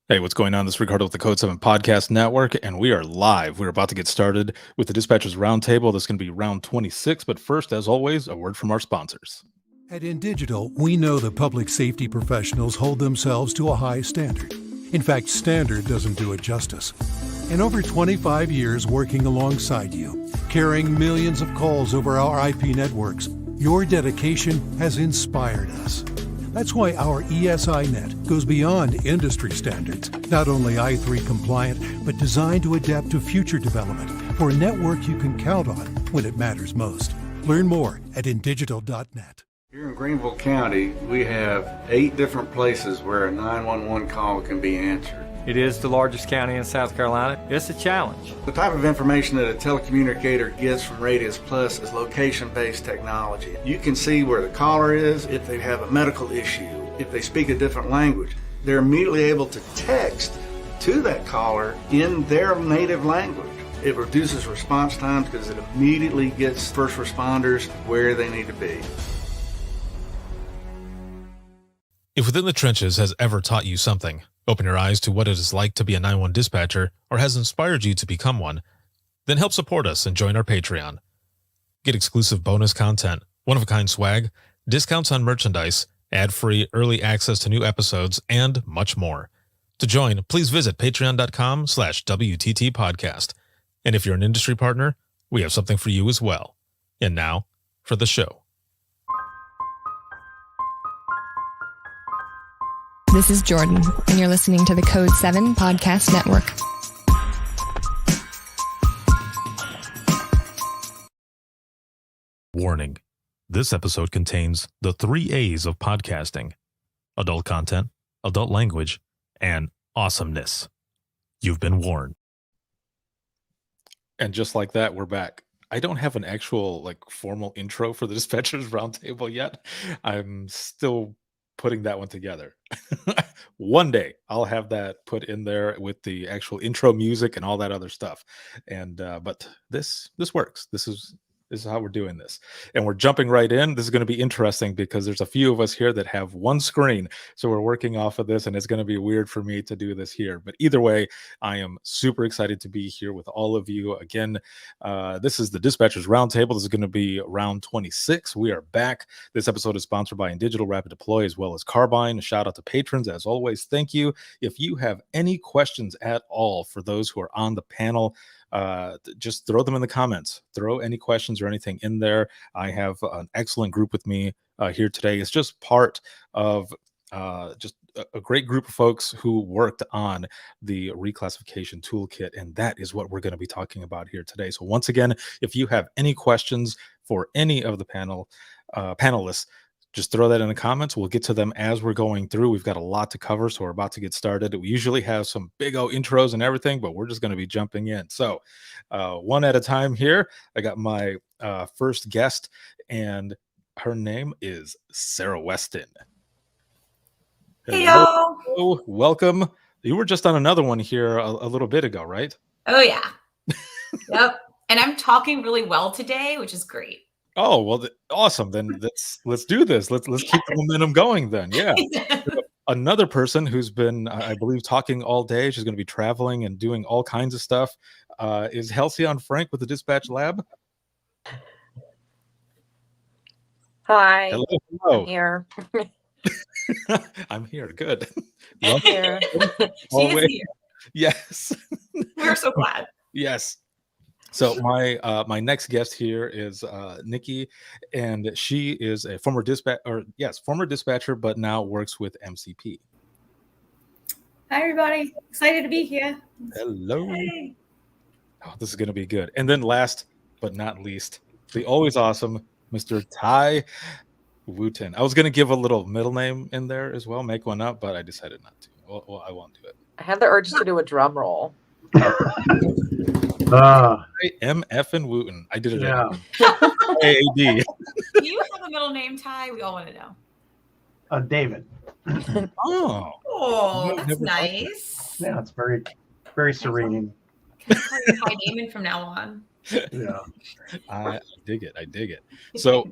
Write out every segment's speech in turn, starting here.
Hey, what's going on? This is Ricardo with the Code 7 Podcast Network, and we are live. We're about to get started with the Dispatchers Roundtable. This is going to be round 26, but first, as always, a word from our sponsors. At InDigital, we know that public safety professionals hold themselves to a high standard. In fact, standard doesn't do it justice. In over 25 years working alongside you, carrying millions of calls over our IP networks, your dedication has inspired us. That's why our ESINet goes beyond industry standards, not only I3 compliant, but designed to adapt to future development for a network you can count on when it matters most. Learn more at indigital.net. Here in Greenville County, we have 8 different places where a 911 call can be answered. It is the largest county in South Carolina. It's a challenge. The type of information that a telecommunicator gets from Radius Plus is location-based technology. You can see where the caller is, if they have a medical issue, if they speak a different language. They're immediately able to text to that caller in their native language. It reduces response times because it immediately gets first responders where they need to be. If Within the Trenches has ever taught you something, open your eyes to what it is like to be a 911 dispatcher, or has inspired you to become one, then help support us and join our Patreon. Get exclusive bonus content, one-of-a-kind swag, discounts on merchandise, ad-free early access to new episodes, and much more. To join, please visit patreon.com/WTT podcast. And if you're an industry partner, we have something for you as well. And now, for the show. This is Jordan, and you're listening to the Code 7 Podcast Network. Warning. This episode contains the 3 A's of podcasting: adult content, adult language, and awesomeness. You've been warned. And just like that, we're back. I don't have an actual formal intro for the Dispatchers Roundtable yet. I'm still putting that one together. One day I'll have that put in there with the actual intro music and all that other stuff. And but this works. This is how we're doing this, and we're jumping right in. This is going to be interesting because there's a few of us here that have one screen, so we're working off of this, and it's going to be weird for me to do this here. But either way, I am super excited to be here with all of you again. This is the Dispatchers Roundtable. This is going to be round 26. We are back. This episode is sponsored by InDigital Rapid Deploy as well as Carbine. A shout out to patrons as always. Thank you. If you have any questions at all for those who are on the panel, just throw them in the comments. Throw any questions or anything in there. I have an excellent group with me here today. It's just part of just a great group of folks who worked on the Reclassification Toolkit, and that is what we're going to be talking about here today. So once again, if you have any questions for any of the panelists, just throw that in the comments. We'll get to them as we're going through. We've got a lot to cover, so we're about to get started. We usually have some big old intros and everything, but we're just going to be jumping in. So one at a time here. I got my first guest, and her name is Sarah Weston. Hello. Hello. Welcome. You were just on another one here a little bit ago, right? Oh, yeah. Yep. And I'm talking really well today, which is great. Oh, well, awesome. Then let's do this. Let's keep the momentum going then. Yeah. Another person who's been, I believe, talking all day. She's going to be traveling and doing all kinds of stuff. Is Halcyon Frank with the Dispatch Lab? Hi. Hello. I'm here. I'm here. Good. I'm here. She is here. Yes. We're so glad. Yes. So my next guest here is Nikki, and she is a former dispatcher, but now works with MCP. Hi, everybody. Excited to be here. Hello. Hey. Oh, this is going to be good. And then last but not least, the always awesome Mr. Ty Wooten. I was going to give a little middle name in there as well, make one up, but I decided not to. Well, I won't do it. I had the urge to do a drum roll. I am effing Wooten. I did it. Yeah. AAD. Do you have a middle name, Ty? We all want to know. David. Oh, that's nice. Yeah, it's very, very serene. Can I call you Ty Damon from now on? Yeah. I dig it. So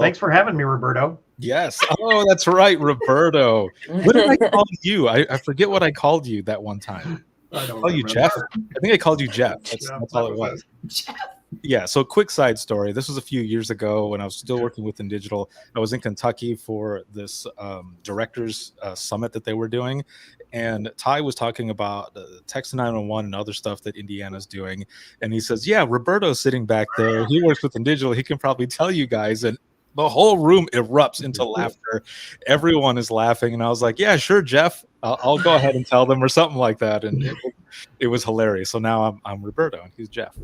thanks for having me, Roberto. Yes. Oh, that's right, Roberto. What did I call you? I forget what I called you that one time. I don't Oh, you remember. Jeff. I think I called you Jeff. That's Yeah, all that it was. Jeff. Yeah. So quick side story. This was a few years ago when I was still working within digital. I was in Kentucky for this directors summit that they were doing. And Ty was talking about text 911 and other stuff that Indiana's doing. And he says, yeah, Roberto's sitting back there. He works within digital. He can probably tell you guys. And the whole room erupts into laughter. Everyone is laughing. And I was like, yeah, sure, Jeff. I'll go ahead and tell them or something like that. And it was hilarious. So now I'm Roberto and he's Jeff.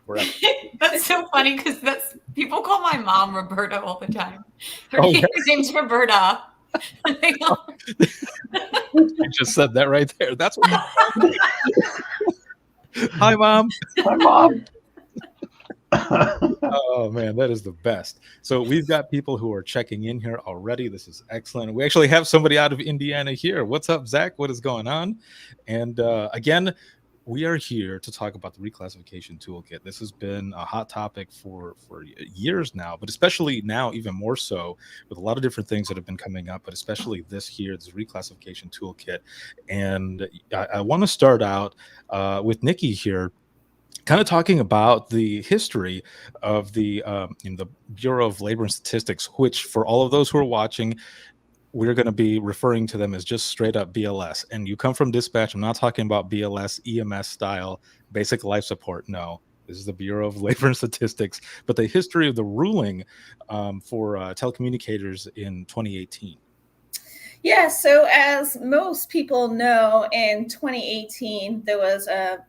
Forever. That's so funny because that's people call my mom Roberta all the time. Her Oh, yeah. name's Roberta. You just said that right there. That's what. Hi, Mom. My mom. Oh man, that is the best. So we've got people who are checking in here already. This is excellent. We actually have somebody out of Indiana here. What's up, Zach? What is going on? And again, we are here to talk about the Reclassification Toolkit. This has been a hot topic for years now, but especially now even more so with a lot of different things that have been coming up, but especially this here, this Reclassification Toolkit. And I want to start out with Nikki here, kind of talking about the history of the Bureau of Labor and Statistics, which for all of those who are watching, we're going to be referring to them as just straight up BLS. And you come from dispatch. I'm not talking about BLS, EMS style, basic life support. No, this is the Bureau of Labor and Statistics, but the history of the ruling for telecommunicators in 2018. Yeah, so as most people know, in 2018, there was a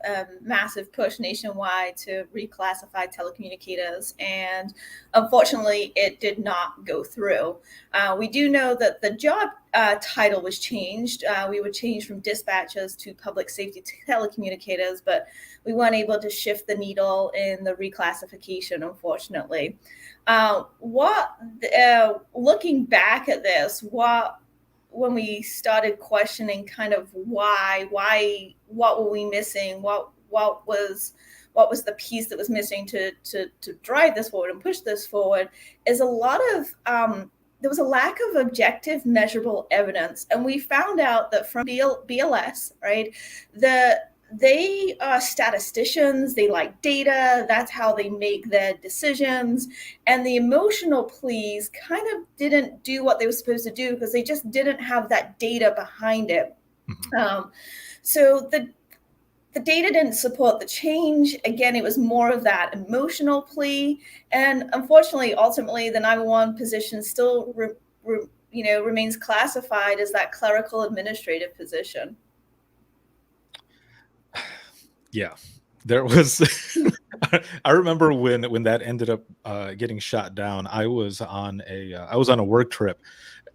massive push nationwide to reclassify telecommunicators, and unfortunately, it did not go through. We do know that the job title was changed. We were changed from dispatchers to public safety telecommunicators, but we weren't able to shift the needle in the reclassification, unfortunately. Looking back at this, when we started questioning kind of why, what were we missing? What was the piece that was missing to drive this forward and push this forward is a lot of, there was a lack of objective measurable evidence. And we found out that from BLS, right, they are statisticians, they like data, that's how they make their decisions. And the emotional pleas kind of didn't do what they were supposed to do because they just didn't have that data behind it. Mm-hmm. So the data didn't support the change. Again, it was more of that emotional plea. And unfortunately, ultimately, the 911 position still remains classified as that clerical administrative position. Yeah, there was. I remember when that ended up getting shot down. I was on a work trip,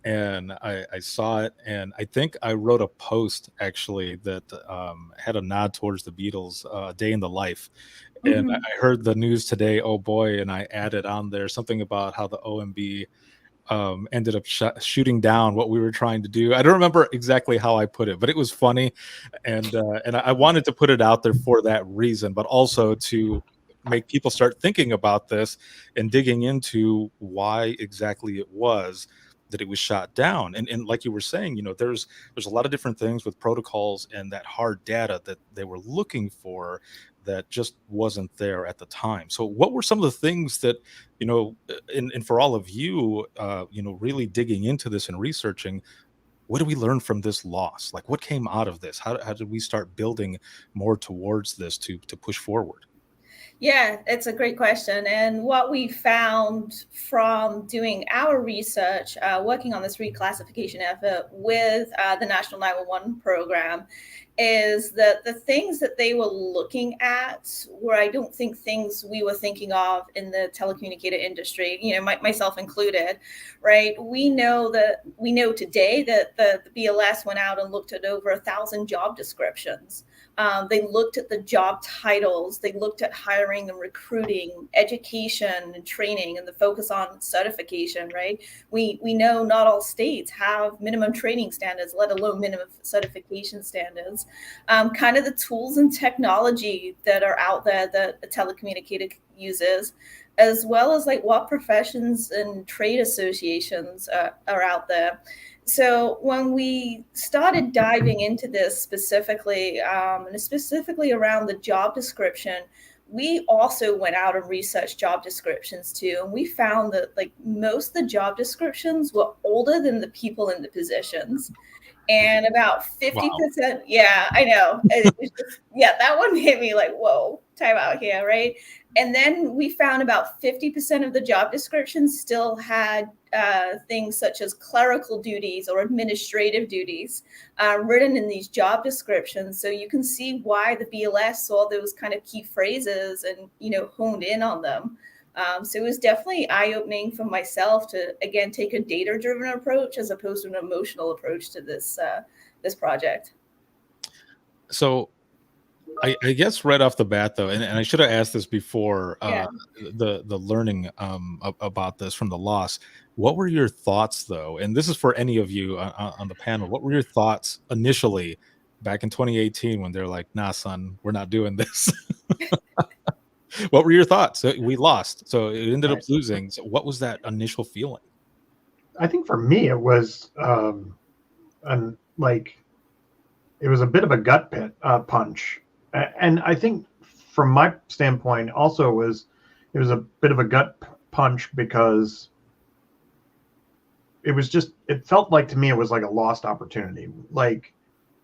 and I saw it, and I think I wrote a post actually that had a nod towards the Beatles, "Day in the Life," and I heard the news today. Oh boy! And I added on there something about how the OMB ended up shooting down what we were trying to do. I don't remember exactly how I put it, but it was funny, and I wanted to put it out there for that reason, but also to make people start thinking about this and digging into why exactly it was that it was shot down. And like you were saying, there's a lot of different things with protocols and that hard data that they were looking for that just wasn't there at the time. So what were some of the things that, and for all of you, really digging into this and researching, what did we learn from this loss? Like what came out of this? How did we start building more towards this to push forward? Yeah, it's a great question. And what we found from doing our research, working on this reclassification effort with the National 911 program, is that the things that they were looking at were, I don't think, things we were thinking of in the telecommunicator industry, myself included, right? We know today that the BLS went out and looked at over 1,000 job descriptions. They looked at the job titles, they looked at hiring and recruiting, education and training, and the focus on certification, right? We know not all states have minimum training standards, let alone minimum certification standards. Kind of the tools and technology that are out there that a telecommunicator uses. as well as like what professions and trade associations are out there. So when we started diving into this specifically, and specifically around the job description, we also went out and researched job descriptions too. And we found that like most of the job descriptions were older than the people in the positions. And about 50%, wow. Yeah, I know. It was just, yeah, that one hit me like, whoa, time out here, right? And then we found about 50% of the job descriptions still had things such as clerical duties or administrative duties written in these job descriptions. So you can see why the BLS saw those kind of key phrases and, honed in on them. So it was definitely eye-opening for myself to, again, take a data-driven approach as opposed to an emotional approach to this project. So I guess right off the bat, though, and I should have asked this before, the learning about this from the loss. What were your thoughts, though? And this is for any of you on the panel. What were your thoughts initially back in 2018 when they're like, nah, son, we're not doing this? What were your thoughts? We lost, so it ended up losing. So what was that initial feeling? I think for me, it was it was a bit of a gut punch. And I think from my standpoint also it was a bit of a gut punch because it felt like to me it was like a lost opportunity. Like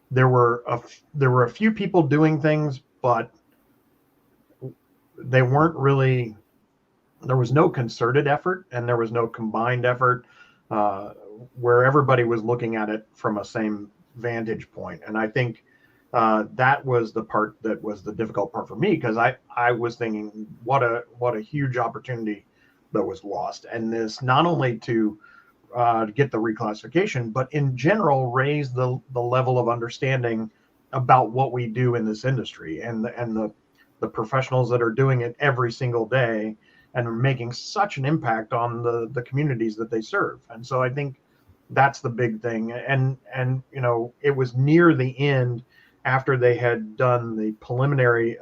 there were a few people doing things, but they weren't really, there was no concerted effort and there was no combined effort where everybody was looking at it from a same vantage point. And I think that was the part that was the difficult part for me, because I was thinking what a huge opportunity that was lost. And this not only to get the reclassification, but in general raise the level of understanding about what we do in this industry and the professionals that are doing it every single day and are making such an impact on the communities that they serve. And so I think that's the big thing. And it was near the end, after they had done the preliminary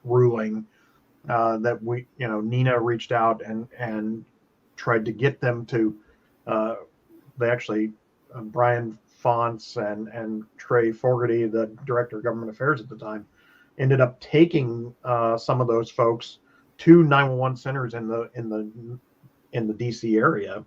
ruling, that Nina reached out and tried to get them to, they actually, Brian Fonts and Trey Fogarty, the Director of Government Affairs at the time, ended up taking some of those folks to 911 centers in the DC area.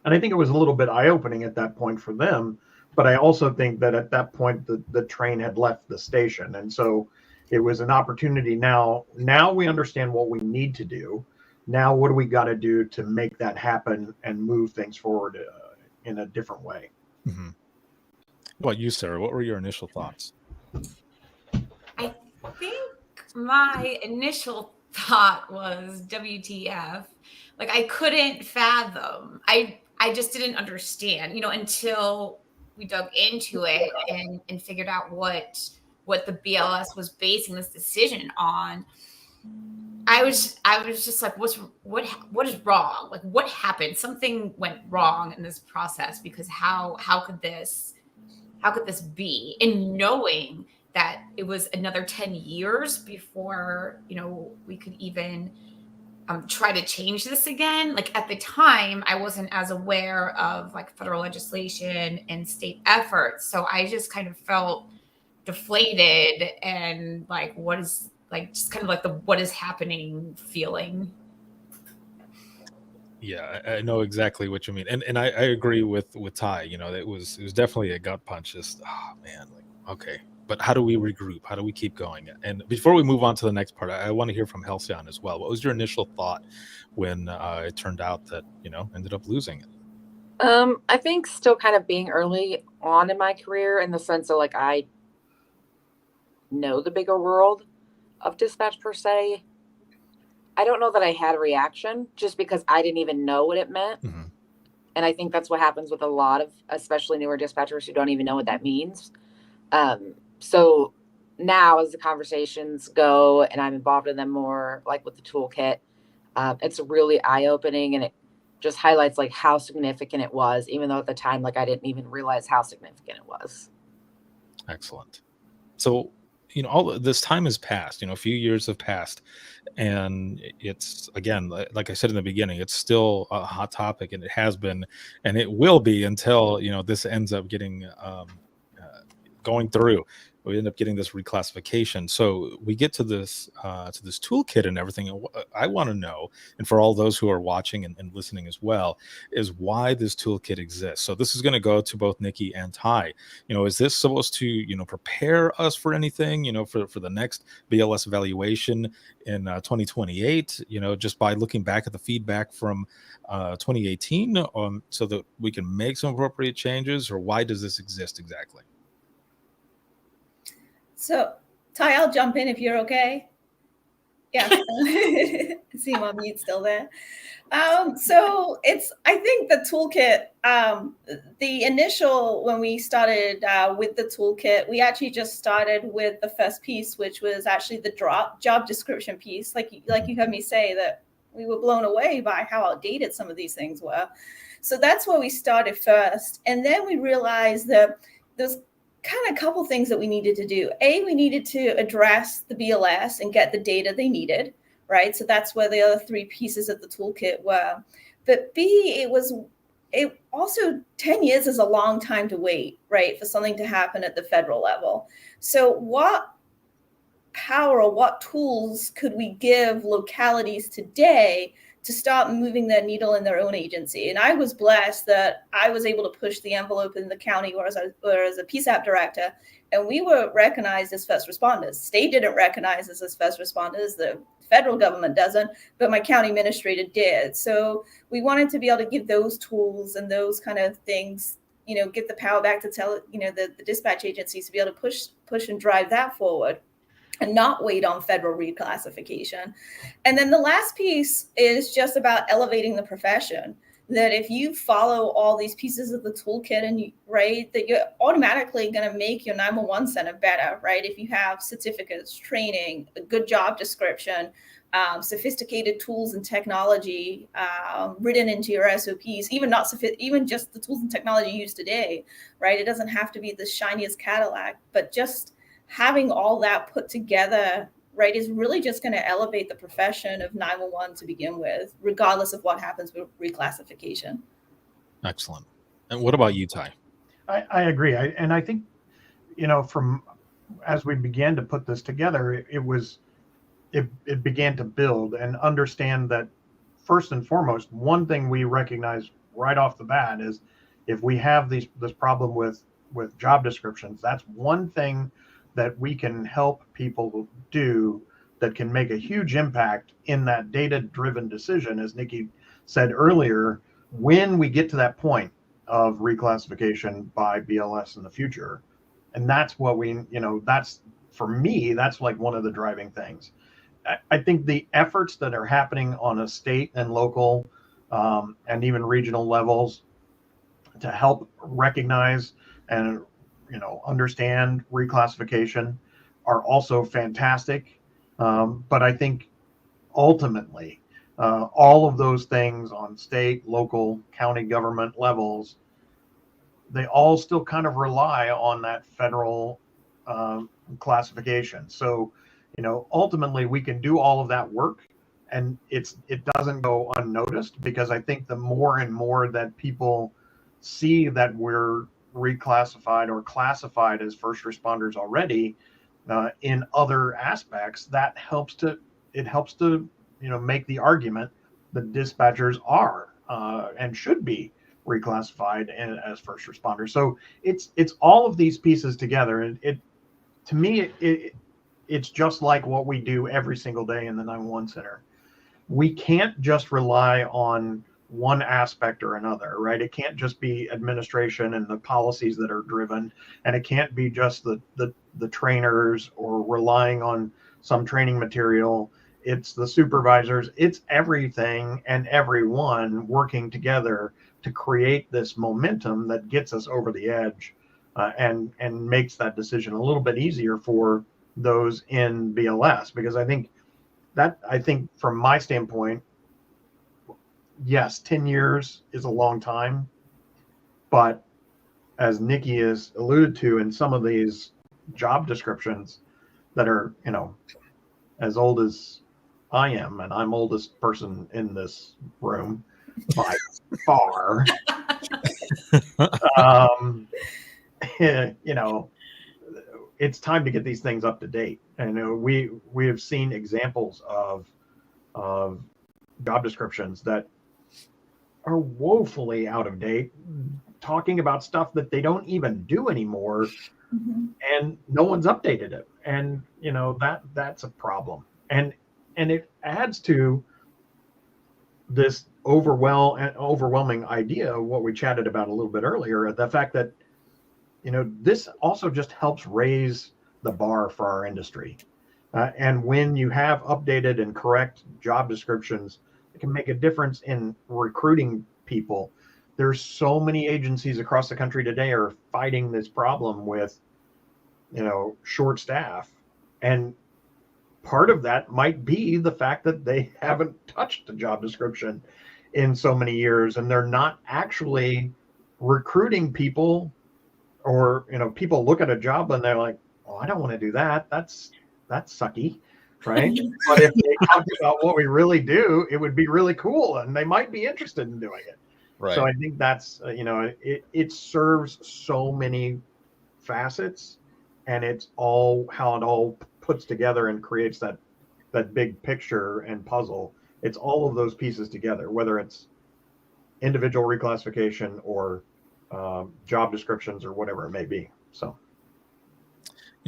And I think it was a little bit eye-opening at that point for them. But I also think that at that point, the train had left the station. And so it was an opportunity now. Now we understand what we need to do. Now what do we got to do to make that happen and move things forward in a different way? Mm-hmm. What about you, Sarah? What were your initial thoughts? I think my initial thought was WTF. Like I couldn't fathom. I just didn't understand, until we dug into it and figured out what the BLS was basing this decision on. I was just like, what is wrong? Like what happened? Something went wrong in this process, because how could this be? And knowing that it was another 10 years before, we could even try to change this again. Like at the time, I wasn't as aware of like federal legislation and state efforts. So I just kind of felt deflated and like, what is like, just kind of like the, what is happening feeling. Yeah, I know exactly what you mean. And I agree with Ty, it was definitely a gut punch. Just, oh man, like, okay, but how do we regroup? How do we keep going? And before we move on to the next part, I want to hear from Halcyon as well. What was your initial thought when it turned out that, ended up losing it? I think still kind of being early on in my career, in the sense of like, I know the bigger world of dispatch per se. I don't know that I had a reaction, just because I didn't even know what it meant. Mm-hmm. And I think that's what happens with a lot of, especially newer dispatchers who don't even know what that means. So now as the conversations go and I'm involved in them more, like with the toolkit, it's really eye-opening, and it just highlights like how significant it was, even though at the time, like I didn't even realize how significant it was. Excellent. So all this time has passed. A few years have passed, and it's, again, like I said in the beginning, it's still a hot topic, and it has been, and it will be until this ends up getting going through. We end up getting this reclassification. So we get to this toolkit and everything. And I want to know, and for all those who are watching and listening as well, is why this toolkit exists. So this is going to go to both Nikki and Ty. Is this supposed to prepare us for anything? For the next BLS evaluation in 2028? Just by looking back at the feedback from 2018, so that we can make some appropriate changes, or why does this exist exactly? So, Ty, I'll jump in if you're okay. Yeah. See him on mute still there. So I think the toolkit, the initial, when we started with the toolkit, we actually just started with the first piece, which was actually the job description piece. Like you heard me say, that we were blown away by how outdated some of these things were. So that's where we started first. And then we realized that there's kind of a couple things that we needed to do. We needed to address the BLS and get the data they needed, right? So that's where the other three pieces of the toolkit were. But B, it also 10 years is a long time to wait, right, for something to happen at the federal level. So what power or what tools could we give localities today to start moving their needle in their own agency? And I was blessed that I was able to push the envelope in the county or as a PSAP director, and we were recognized as first responders. State didn't recognize us as first responders. The federal government doesn't, but my county administrator did. So we wanted to be able to give those tools and those kind of things, get the power back to tell, the dispatch agencies to be able to push and drive that forward, and not wait on federal reclassification. And then the last piece is just about elevating the profession. That if you follow all these pieces of the toolkit and that you're automatically going to make your 911 center better, right? If you have certificates, training, a good job description, sophisticated tools and technology written into your SOPs, even just the tools and technology used today, right? It doesn't have to be the shiniest Cadillac, but just having all that put together, right, is really just going to elevate the profession of 911 to begin with, regardless of what happens with reclassification. Excellent. And what about you, Ty? I agree. I think, from as we began to put this together, it began to build and understand that first and foremost, one thing we recognize right off the bat is if we have this problem with job descriptions, that's one thing that we can help people do that can make a huge impact in that data-driven decision, as Nikki said earlier, when we get to that point of reclassification by BLS in the future. And that's what that's, for me, that's like one of the driving things. I think the efforts that are happening on a state and local and even regional levels to help recognize and understand reclassification are also fantastic. But I think ultimately, all of those things on state, local, county government levels, they all still kind of rely on that federal classification. So, ultimately we can do all of that work and it doesn't go unnoticed, because I think the more and more that people see that we're reclassified or classified as first responders already in other aspects, that helps to make the argument that dispatchers are and should be reclassified as first responders. So it's all of these pieces together, and to me it's just like what we do every single day in the 911 center. We can't just rely on one aspect or another, right? It can't just be administration and the policies that are driven, and it can't be just the trainers or relying on some training material. It's the supervisors, it's everything and everyone working together to create this momentum that gets us over the edge and makes that decision a little bit easier for those in BLS. Because I think from my standpoint, yes, 10 years is a long time, but as Nikki has alluded to in some of these job descriptions, that are, as old as I am, and I'm oldest person in this room by far. It's time to get these things up to date. And we have seen examples of job descriptions that are woefully out of date, talking about stuff that they don't even do anymore, and no one's updated it. And that's a problem. And it adds to this overwhelming idea of what we chatted about a little bit earlier, the fact that this also just helps raise the bar for our industry. And when you have updated and correct job descriptions, it can make a difference in recruiting people. There's so many agencies across the country today are fighting this problem with, short staff. And part of that might be the fact that they haven't touched a job description in so many years, and they're not actually recruiting people, or people look at a job and they're like, oh, I don't want to do that. That's sucky, right? But if they talk about what we really do, it would be really cool, and they might be interested in doing it. Right. So I think that's it serves so many facets, and it's all how it all puts together and creates that big picture and puzzle. It's all of those pieces together, whether it's individual reclassification or job descriptions or whatever it may be. So,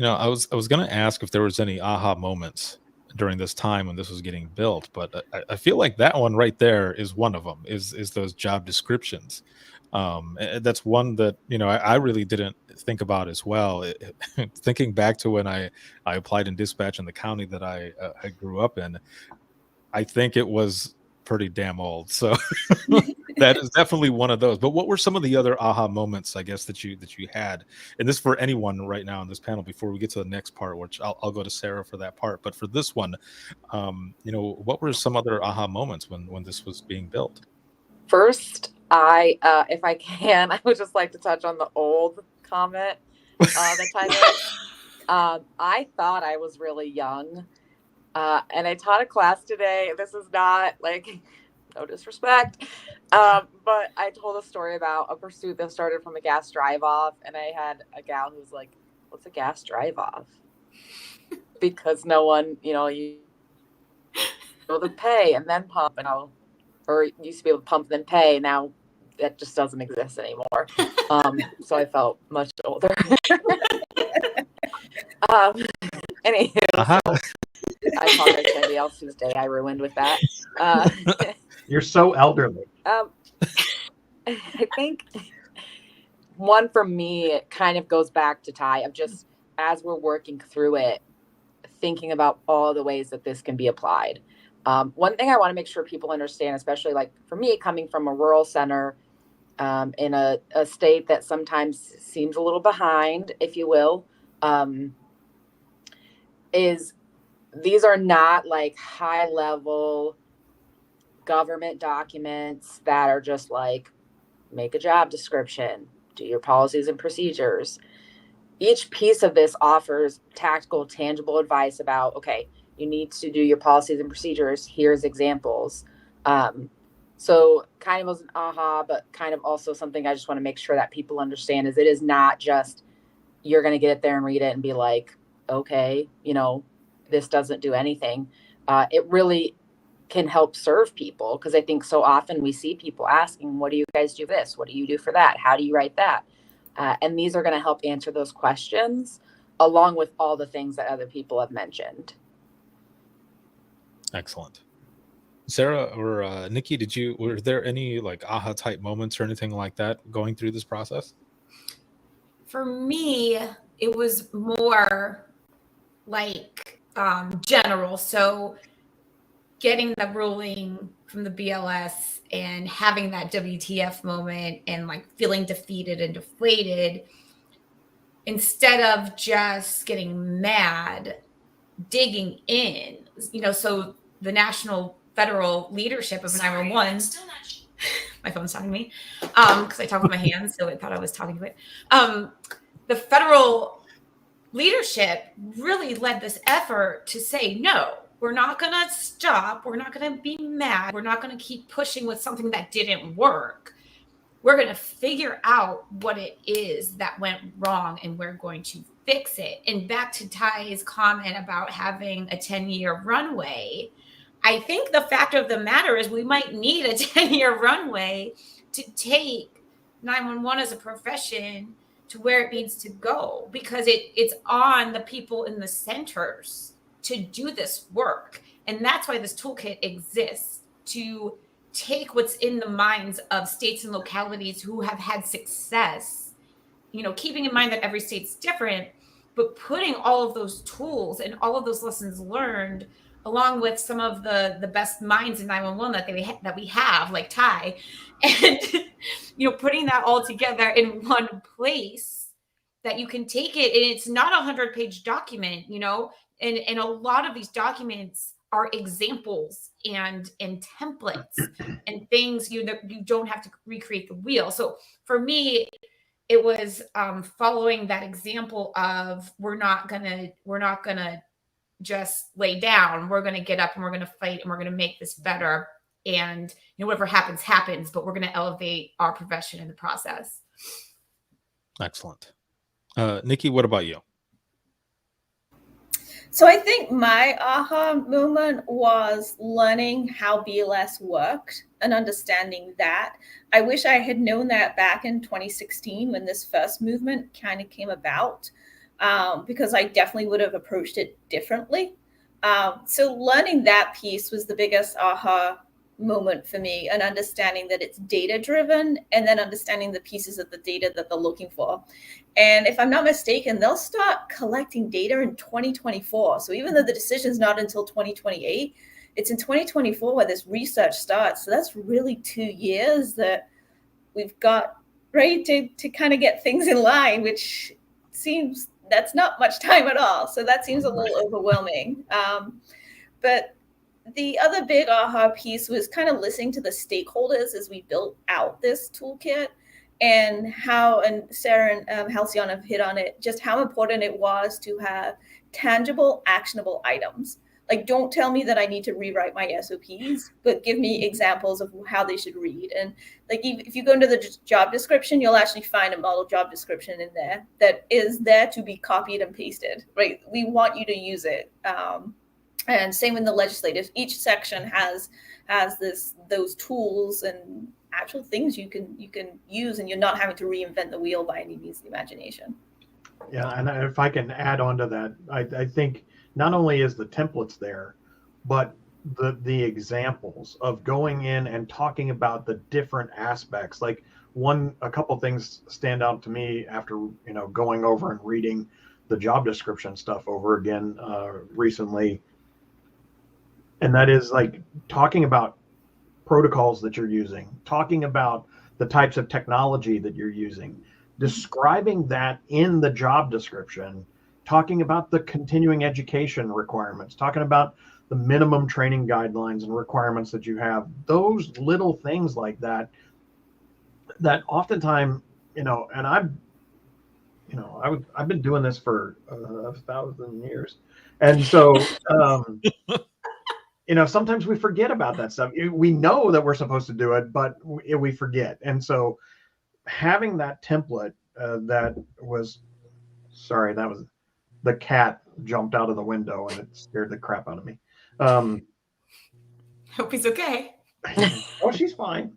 I was going to ask if there was any aha moments during this time when this was getting built, but I feel like that one right there is one of them. Is those job descriptions. That's one that I really didn't think about as well. Thinking back to when I applied in dispatch in the county that I grew up in, I think it was pretty damn old. So that is definitely one of those. But what were some of the other aha moments, I guess, that you had? And this for anyone right now in this panel before we get to the next part, which I'll go to Sarah for that part. But for this one, what were some other aha moments when this was being built? First, if I can, I would just like to touch on the old comment that I made. I thought I was really young. And I taught a class today. This is not no disrespect, but I told a story about a pursuit that started from a gas drive-off, and I had a gal who was like, "What's a gas drive-off?" Because no one, you know, the pay and then pump, or used to be able to pump then pay. Now that just doesn't exist anymore. So I felt much older. Anywho. Uh-huh. I apologize to anybody else whose day I ruined with that. You're so elderly. I think one for me, it kind of goes back to Ty of just as we're working through it, thinking about all the ways that this can be applied. One thing I want to make sure people understand, especially for me, coming from a rural center in a state that sometimes seems a little behind, if you will, is these are not high level government documents that are just make a job description, do your policies and procedures. Each piece of this offers tactical, tangible advice about, okay, you need to do your policies and procedures. Here's examples. So kind of was an aha, but kind of also something I just want to make sure that people understand is it is not just you're going to get it there and read it and be like, okay, this doesn't do anything. It really can help serve people, because I think so often we see people asking, what do you guys do this? What do you do for that? How do you write that? And these are going to help answer those questions along with all the things that other people have mentioned. Excellent. Sarah or Nikki, were there any aha type moments or anything like that going through this process? For me, it was more general. So getting the ruling from the BLS and having that WTF moment and feeling defeated and deflated, instead of just getting mad, digging in, so the national federal leadership of 911, my phone's talking to me, because I talk with my hands, so it thought I was talking to it. The federal leadership really led this effort to say, no, we're not going to stop. We're not going to be mad. We're not going to keep pushing with something that didn't work. We're going to figure out what it is that went wrong, and we're going to fix it. And back to Ty's comment about having a 10-year runway, I think the fact of the matter is we might need a 10-year runway to take 911 as a profession to where it needs to go, because it's on the people in the centers to do this work. And that's why this toolkit exists, to take what's in the minds of states and localities who have had success, keeping in mind that every state's different, but putting all of those tools and all of those lessons learned along with some of the best minds in 911 that we have, like Ty, and putting that all together in one place that you can take it. And it's not a 100-page document, and a lot of these documents are examples and templates and things you don't have to recreate the wheel. So for me, it was following that example of we're not gonna just lay down. We're going to get up and we're going to fight and we're going to make this better. And whatever happens, but we're going to elevate our profession in the process. Excellent. Nikki, what about you? So I think my aha moment was learning how BLS worked and understanding that. I wish I had known that back in 2016 when this first movement kind of came about. Because I definitely would have approached it differently. So learning that piece was the biggest aha moment for me, and understanding that it's data driven, and then understanding the pieces of the data that they're looking for. And if I'm not mistaken, they'll start collecting data in 2024. So even though the decision's not until 2028, it's in 2024 where this research starts. So that's really 2 years that we've got ready to kind of get things in line, which seems that's not much time at all. So that seems a little overwhelming. But the other big aha piece was kind of listening to the stakeholders as we built out this toolkit, and Sarah and Halcyon have hit on it, just how important it was to have tangible, actionable items. Like, don't tell me that I need to rewrite my SOPs, but give me examples of how they should read. And like, if you go into the job description, you'll actually find a model job description in there that is there to be copied and pasted, right? We want you to use it. And same in the legislative, each section has those tools and actual things you can use, and you're not having to reinvent the wheel by any means of the imagination. Yeah, and if I can add on to that, I think not only is the templates there, but the examples of going in and talking about the different aspects. Like a couple things stand out to me after going over and reading the job description stuff over again recently, and that is like talking about protocols that you're using, talking about the types of technology that you're using, describing that in the job description, talking about the continuing education requirements, talking about the minimum training guidelines and requirements that you have, those little things like that oftentimes, and I've been doing this for 1,000 years. And so, sometimes we forget about that stuff. We know that we're supposed to do it, but we forget. And so having that template that was the cat jumped out of the window and it scared the crap out of me. Hope he's okay. Oh, she's fine.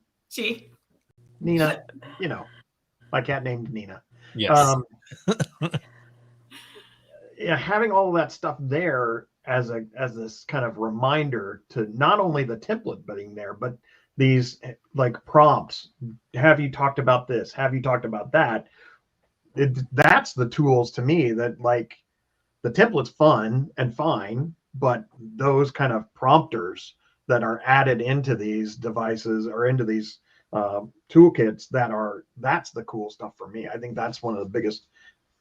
Nina, my cat named Nina. Yes. Having all of that stuff there as this kind of reminder to not only the template being there, but these like prompts. Have you talked about this? Have you talked about that? That's the tools to me that, like, the template's fun and fine, but those kind of prompters that are added into these devices or into these toolkits, that's the cool stuff for me. I think that's one of the biggest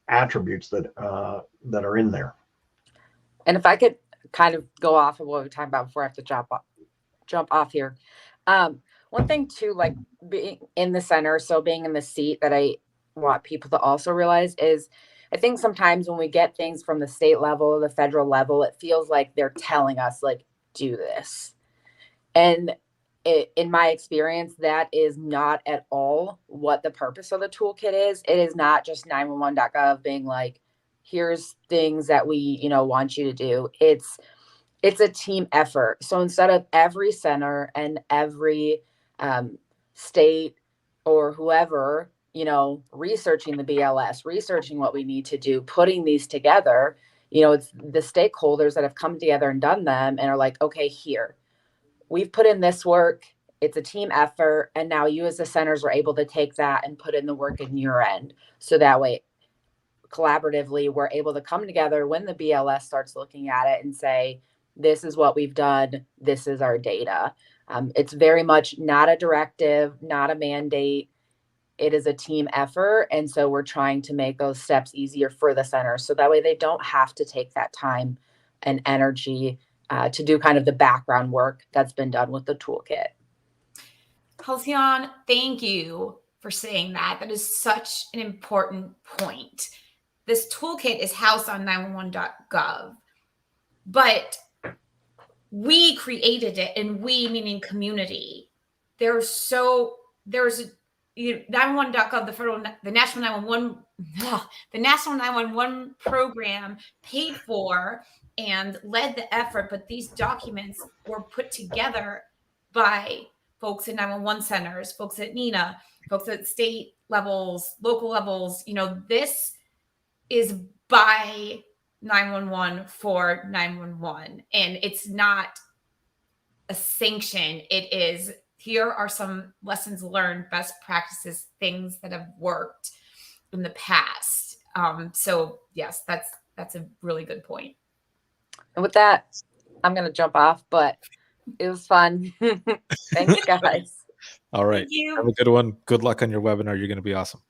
attributes that are in there. And if I could kind of go off of what we talked about before I have to jump off here. One thing too, like being in the center, so being in the seat, that I want people to also realize is I think sometimes when we get things from the state level or the federal level, it feels like they're telling us, like, do this. And in my experience, that is not at all what the purpose of the toolkit is. It is not just 911.gov being like, here's things that we, want you to do. It's a team effort. So instead of every center and every state or whoever, researching the BLS, researching what we need to do, putting these together, it's the stakeholders that have come together and done them and are like, okay, here, we've put in this work. It's a team effort. And now you as the centers are able to take that and put in the work in your end. So that way, collaboratively, we're able to come together when the BLS starts looking at it and say, this is what we've done. This is our data. It's very much not a directive, not a mandate. It is a team effort. And so we're trying to make those steps easier for the centers. So that way they don't have to take that time and energy to do kind of the background work that's been done with the toolkit. Halcyon, thank you for saying that. That is such an important point. This toolkit is housed on 911.gov, but we created it, and we meaning community. There's 911.gov, the National 911 program paid for and led the effort, but these documents were put together by folks in 911 centers, folks at NENA, folks at state levels, local levels. This is by 911 for 911, and it's not a sanction. It is, here are some lessons learned, best practices, things that have worked in the past. So yes, that's a really good point. And with that, I'm going to jump off, but it was fun. Thanks, guys. All right. Thank you. Have a good one. Good luck on your webinar. You're going to be awesome.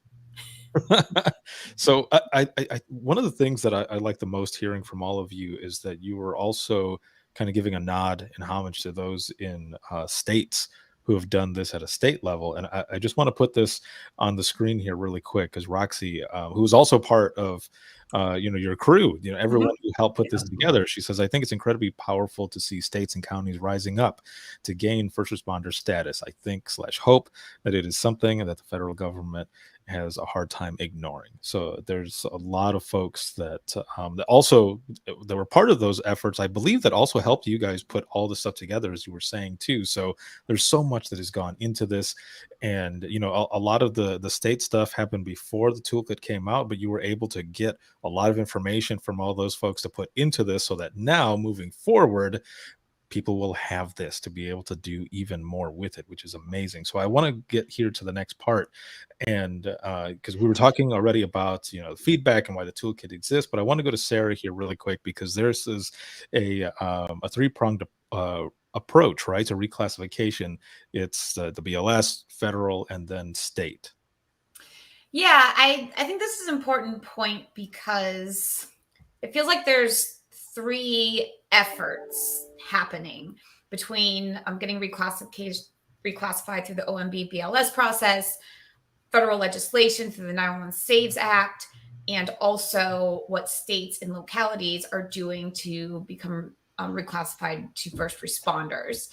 So I one of the things that I like the most hearing from all of you is that you were also kind of giving a nod and homage to those in states who have done this at a state level. And I just want to put this on the screen here really quick, because Roxy, who is also part of your crew, everyone who helped put this together, she says, I think it's incredibly powerful to see states and counties rising up to gain first responder status. I think / hope that it is something that the federal government has a hard time ignoring. So there's a lot of folks that that were part of those efforts, I believe, that also helped you guys put all this stuff together, as you were saying too. So there's so much that has gone into this, and a lot of the state stuff happened before the toolkit came out, but you were able to get a lot of information from all those folks to put into this, so that now moving forward, people will have this to be able to do even more with it, which is amazing. So I want to get here to the next part, and because we were talking already about feedback and why the toolkit exists, but I want to go to Sarah here really quick, because this is a three-pronged approach, right, to reclassification. It's the BLS, federal, and then state. Yeah, I think this is an important point, because it feels like there's three efforts happening between getting reclassified through the OMB BLS process, federal legislation through the 911 Saves Act, and also what states and localities are doing to become reclassified to first responders.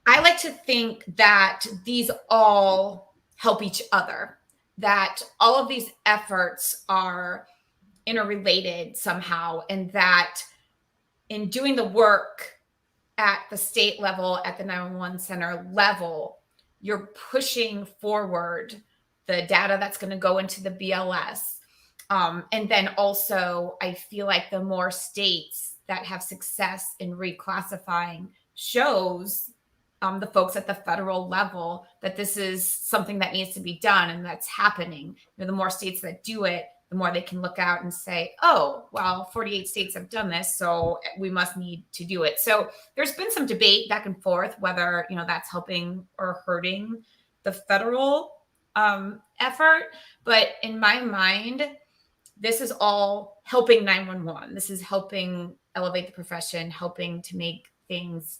I like to think that these all help each other, that all of these efforts are interrelated somehow, and that in doing the work at the state level, at the 911 center level, you're pushing forward the data that's going to go into the BLS. And then also, I feel like the more states that have success in reclassifying shows the folks at the federal level that this is something that needs to be done and that's happening. The more states that do it, the more they can look out and say, oh, well, 48 states have done this, so we must need to do it. So there's been some debate back and forth whether, that's helping or hurting the federal effort. But in my mind, this is all helping 911. This is helping elevate the profession, helping to make things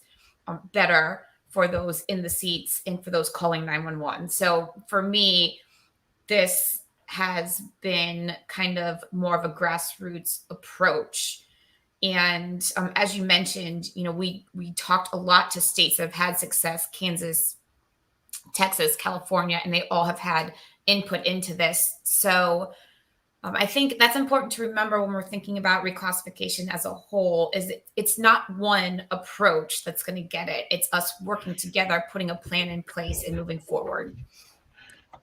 better for those in the seats and for those calling 911. So for me, this has been kind of more of a grassroots approach. And as you mentioned, we talked a lot to states that have had success: Kansas, Texas, California, and they all have had input into this. So I think that's important to remember when we're thinking about reclassification as a whole, is it's not one approach that's going to get it. It's us working together, putting a plan in place and moving forward.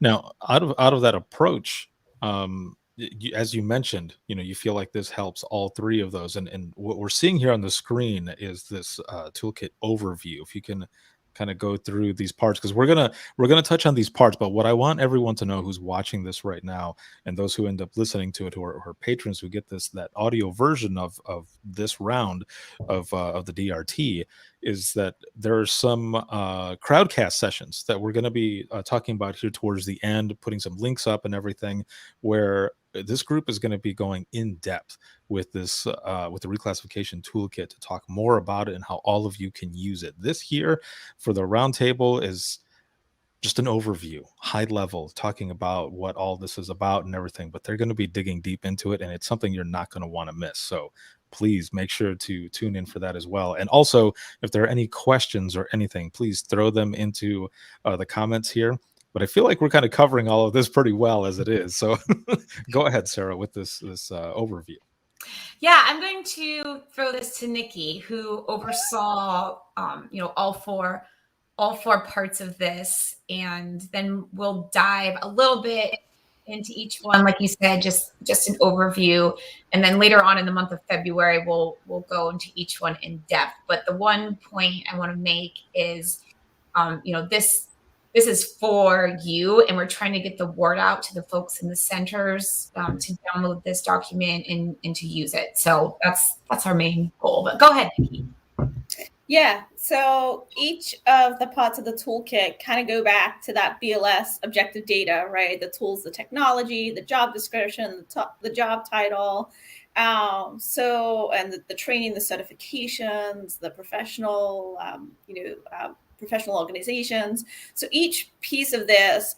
Now, out of that approach, as you mentioned, you feel like this helps all three of those, and what we're seeing here on the screen is this toolkit overview. If you can kind of go through these parts, because we're gonna touch on these parts, but what I want everyone to know who's watching this right now, and those who end up listening to it, who are patrons who get that audio version of this round of the DRT, is that there are some crowdcast sessions that we're going to be talking about here towards the end, putting some links up and everything, where this group is going to be going in depth with this with the reclassification toolkit to talk more about it and how all of you can use it. This here for the roundtable is just an overview, high level, talking about what all this is about and everything, but they're going to be digging deep into it, and it's something you're not going to want to miss. So please make sure to tune in for that as well. And also, if there are any questions or anything, please throw them into the comments here. But I feel like we're kind of covering all of this pretty well as it is. So go ahead, Sarah, with this overview. Yeah, I'm going to throw this to Nikki, who oversaw, all four parts of this, and then we'll dive a little bit into each one, like you said, just an overview, and then later on in the month of February, we'll go into each one in depth. But the one point I want to make is, this is for you, and we're trying to get the word out to the folks in the centers to download this document and to use it. So that's our main goal. But go ahead, Nikki. Yeah, so each of the parts of the toolkit kind of go back to that BLS objective data, right? The tools, the technology, the job description, the job title, and the training, the certifications, the professional, professional organizations. So each piece of this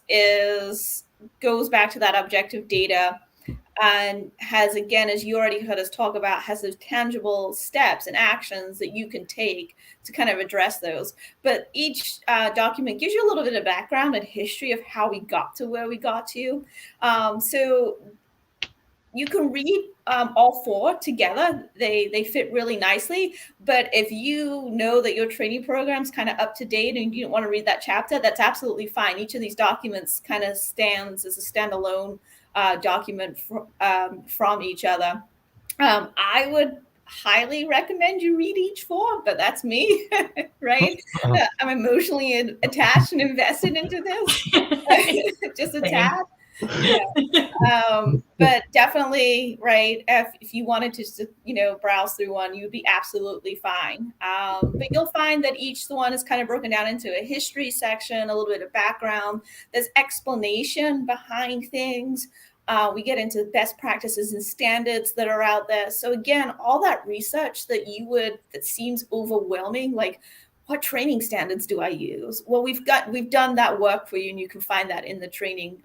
goes back to that objective data, and has, again, as you already heard us talk about, has those tangible steps and actions that you can take to kind of address those. But each document gives you a little bit of background and history of how we got to where we got to. So you can read all four together. They fit really nicely. But if you know that your training program's kind of up to date and you don't want to read that chapter, that's absolutely fine. Each of these documents kind of stands as a standalone document from each other. I would highly recommend you read each four, but that's me, right? I'm emotionally attached and invested into this, just a tad. Yeah. But definitely, right, if you wanted to, browse through one, you'd be absolutely fine. But you'll find that each one is kind of broken down into a history section, a little bit of background. There's explanation behind things. We get into best practices and standards that are out there. So again, all that research that seems overwhelming, like, what training standards do I use? Well, we've done that work for you, and you can find that in the training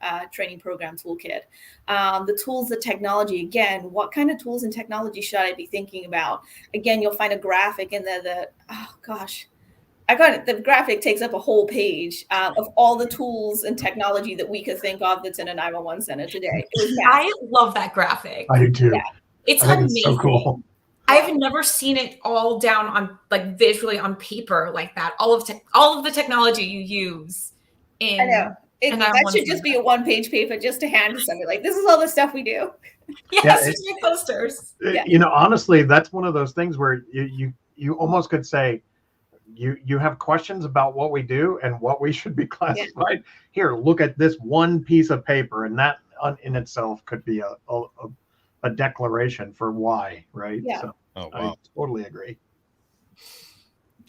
program toolkit. The tools, the technology, again, what kind of tools and technology should I be thinking about? Again, you'll find a graphic in there that, oh gosh, the graphic takes up a whole page of all the tools and technology that we could think of that's in a 911 center today. I love that graphic. I do too. Yeah. It's I think amazing. It's so cool. I've never seen it all down on, like, visually on paper like that. All of the technology you use. I know. That should just be a one-page paper just to hand to somebody. Like, this is all the stuff we do. Yes, just make posters. Honestly, that's one of those things where you almost could say, you have questions about what we do and what we should be classified. Yeah. Here, look at this one piece of paper, and that in itself could be a declaration for why, right? Yeah. So oh, wow. I totally agree.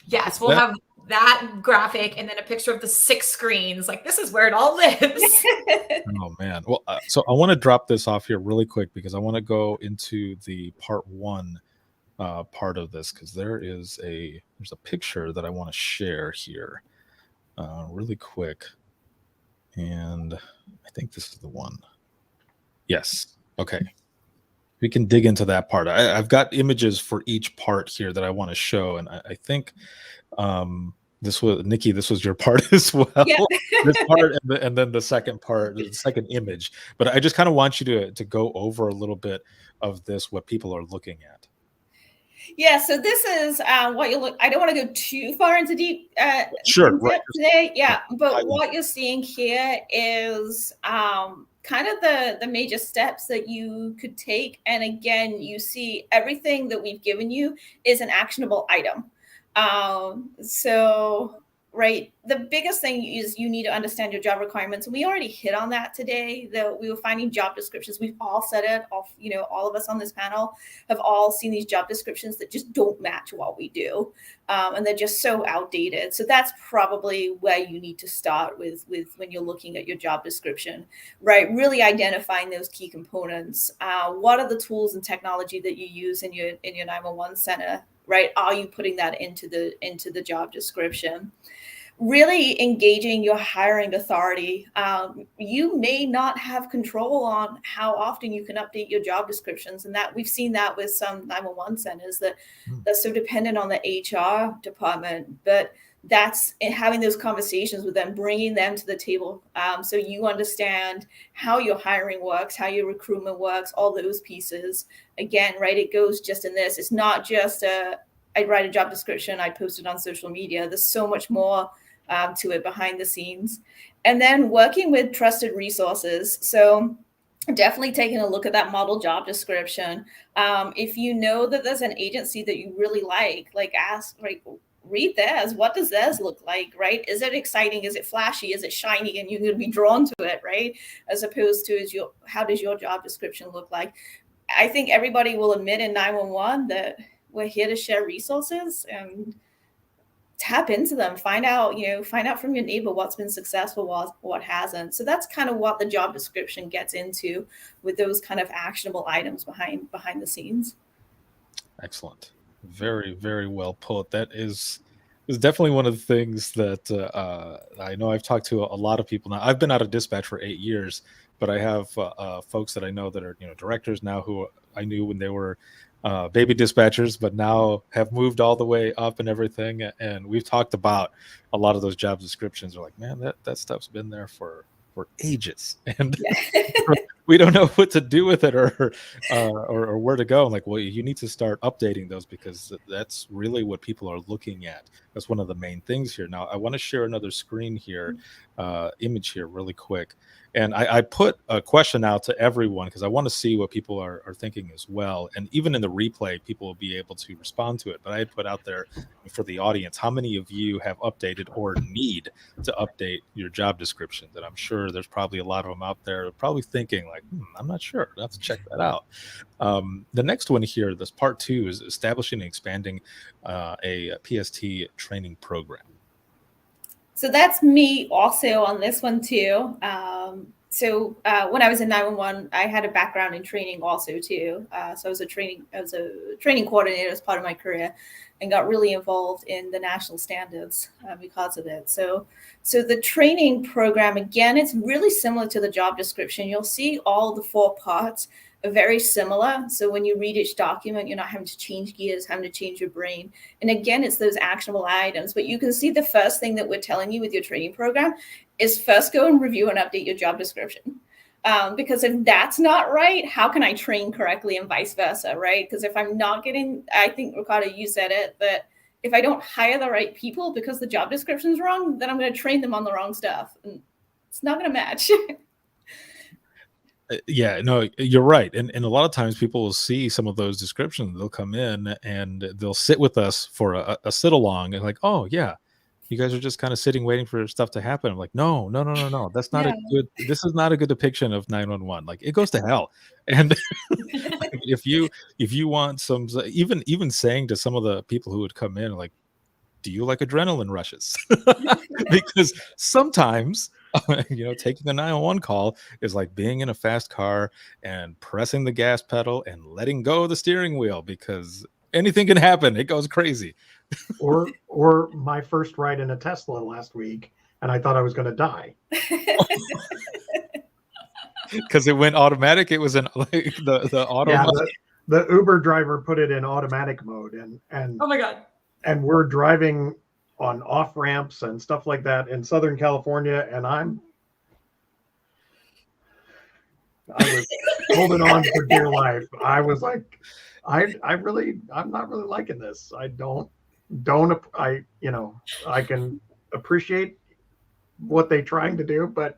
Yes, we'll have that graphic and then a picture of the 6 screens. Like, this is where it all lives. Oh man. Well, so I want to drop this off here really quick because I want to go into the part 1 part of this, because there's a picture that I want to share here really quick, and I think this is the one. Yes. Okay. We can dig into that part. I've got images for each part here that I want to show, and I think this was Nikki. This was your part as well. Yeah. This part, and then the second part, the second image. But I just kind of want you to go over a little bit of this, what people are looking at. Yeah, so this is what you look. I don't want to go too far into deep Sure, right. today. Yeah, but what you're seeing here is kind of the major steps that you could take. And again, you see everything that we've given you is an actionable item. So right, the biggest thing is you need to understand your job requirements, and we already hit on that today. That we were finding job descriptions. We've all said it. All of us on this panel have all seen these job descriptions that just don't match what we do, and they're just so outdated. So that's probably where you need to start with when you're looking at your job description, right? Really identifying those key components. What are the tools and technology that you use in your 911 center? Right? Are you putting that into the job description? Really engaging your hiring authority. You may not have control on how often you can update your job descriptions, and that we've seen that with some 911 centers that that's so dependent on the HR department. But that's having those conversations with them, bringing them to the table, so you understand how your hiring works, how your recruitment works, all those pieces. Again, right, it goes just in this. It's not just I write a job description, I post it on social media. There's so much more to it behind the scenes. And then working with trusted resources. So definitely taking a look at that model job description. If you know that there's an agency that you really like ask, right, read theirs. What does theirs look like, right? Is it exciting? Is it flashy? Is it shiny? And you're going to be drawn to it, right? As opposed to how does your job description look like? I think everybody will admit in 911 that we're here to share resources and tap into them. Find out from your neighbor what's been successful, what hasn't. So that's kind of what the job description gets into, with those kind of actionable items behind the scenes. Excellent. Very, very well put. That is definitely one of the things that I know. I've talked to a lot of people now. I've been out of dispatch for 8 years, but I have folks that I know that are directors now who I knew when they were baby dispatchers, but now have moved all the way up and everything. And we've talked about a lot of those job descriptions. They're like, man, that stuff's been there for ages, and we don't know what to do with it or where to go. I'm like, well, you need to start updating those, because that's really what people are looking at. That's one of the main things here. Now, I want to share another screen here, image here really quick. And I put a question out to everyone because I want to see what people are thinking as well. And even in the replay, people will be able to respond to it. But I put out there for the audience, how many of you have updated or need to update your job description? That I'm sure there's probably a lot of them out there probably thinking like, I'm not sure. I'll have to check that out. The next one here, this part 2, is establishing and expanding a PST training program. So that's me also on this one too. So when I was in 911, I had a background in training also too. So I was a training coordinator as part of my career, and got really involved in the national standards because of it. So the training program, again, it's really similar to the job description. You'll see all the 4 parts are very similar. So when you read each document, you're not having to change gears, having to change your brain. And again, it's those actionable items. But you can see the first thing that we're telling you with your training program is first go and review and update your job description. Because if that's not right, how can I train correctly, and vice versa, right? Because if I'm not getting, I think, Ricardo, you said it, that if I don't hire the right people because the job description is wrong, then I'm going to train them on the wrong stuff. And it's not going to match. Yeah, no, you're right. And a lot of times people will see some of those descriptions. They'll come in and they'll sit with us for a sit along and like, oh, yeah, you guys are just kind of sitting waiting for stuff to happen. I'm like, no. That's not this is not a good depiction of 911. Like, it goes to hell. And if you want some, even saying to some of the people who would come in, like, do you like adrenaline rushes? Because sometimes taking a 911 call is like being in a fast car and pressing the gas pedal and letting go of the steering wheel, because anything can happen. It goes crazy. or my first ride in a Tesla last week, and I thought I was going to die. because it went automatic. It was in like the auto Yeah, mode. the Uber driver put it in automatic mode, and Oh my God. and we're driving on off ramps and stuff like that in Southern California, and I was holding on for dear life. I was like, I'm not really liking this. I can appreciate what they're trying to do, but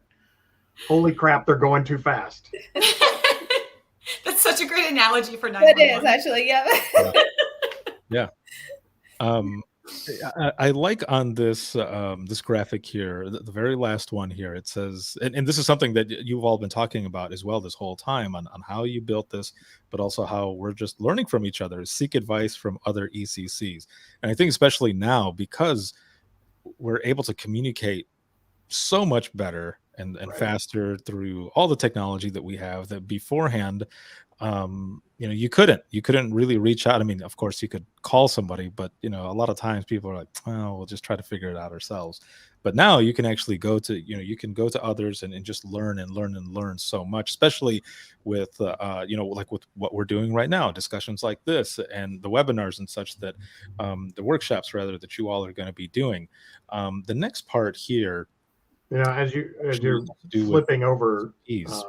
holy crap, they're going too fast. That's such a great analogy for It 911. is actually, yeah. Yeah. I like on this this graphic here, the very last one here, it says, and this is something that you've all been talking about as well this whole time on how you built this, but also how we're just learning from each other, seek advice from other ECCs. And I think especially now, because we're able to communicate so much better and Right. faster through all the technology that we have, that beforehand, you couldn't really reach out. I mean, of course you could call somebody, but a lot of times people are like, well, we'll just try to figure it out ourselves. But now you can actually go to you can go to others and just learn and learn and learn so much, especially with like with what we're doing right now, discussions like this and the webinars and such, that the workshops rather, that you all are going to be doing. The next part here, As you're do with flipping over, ease.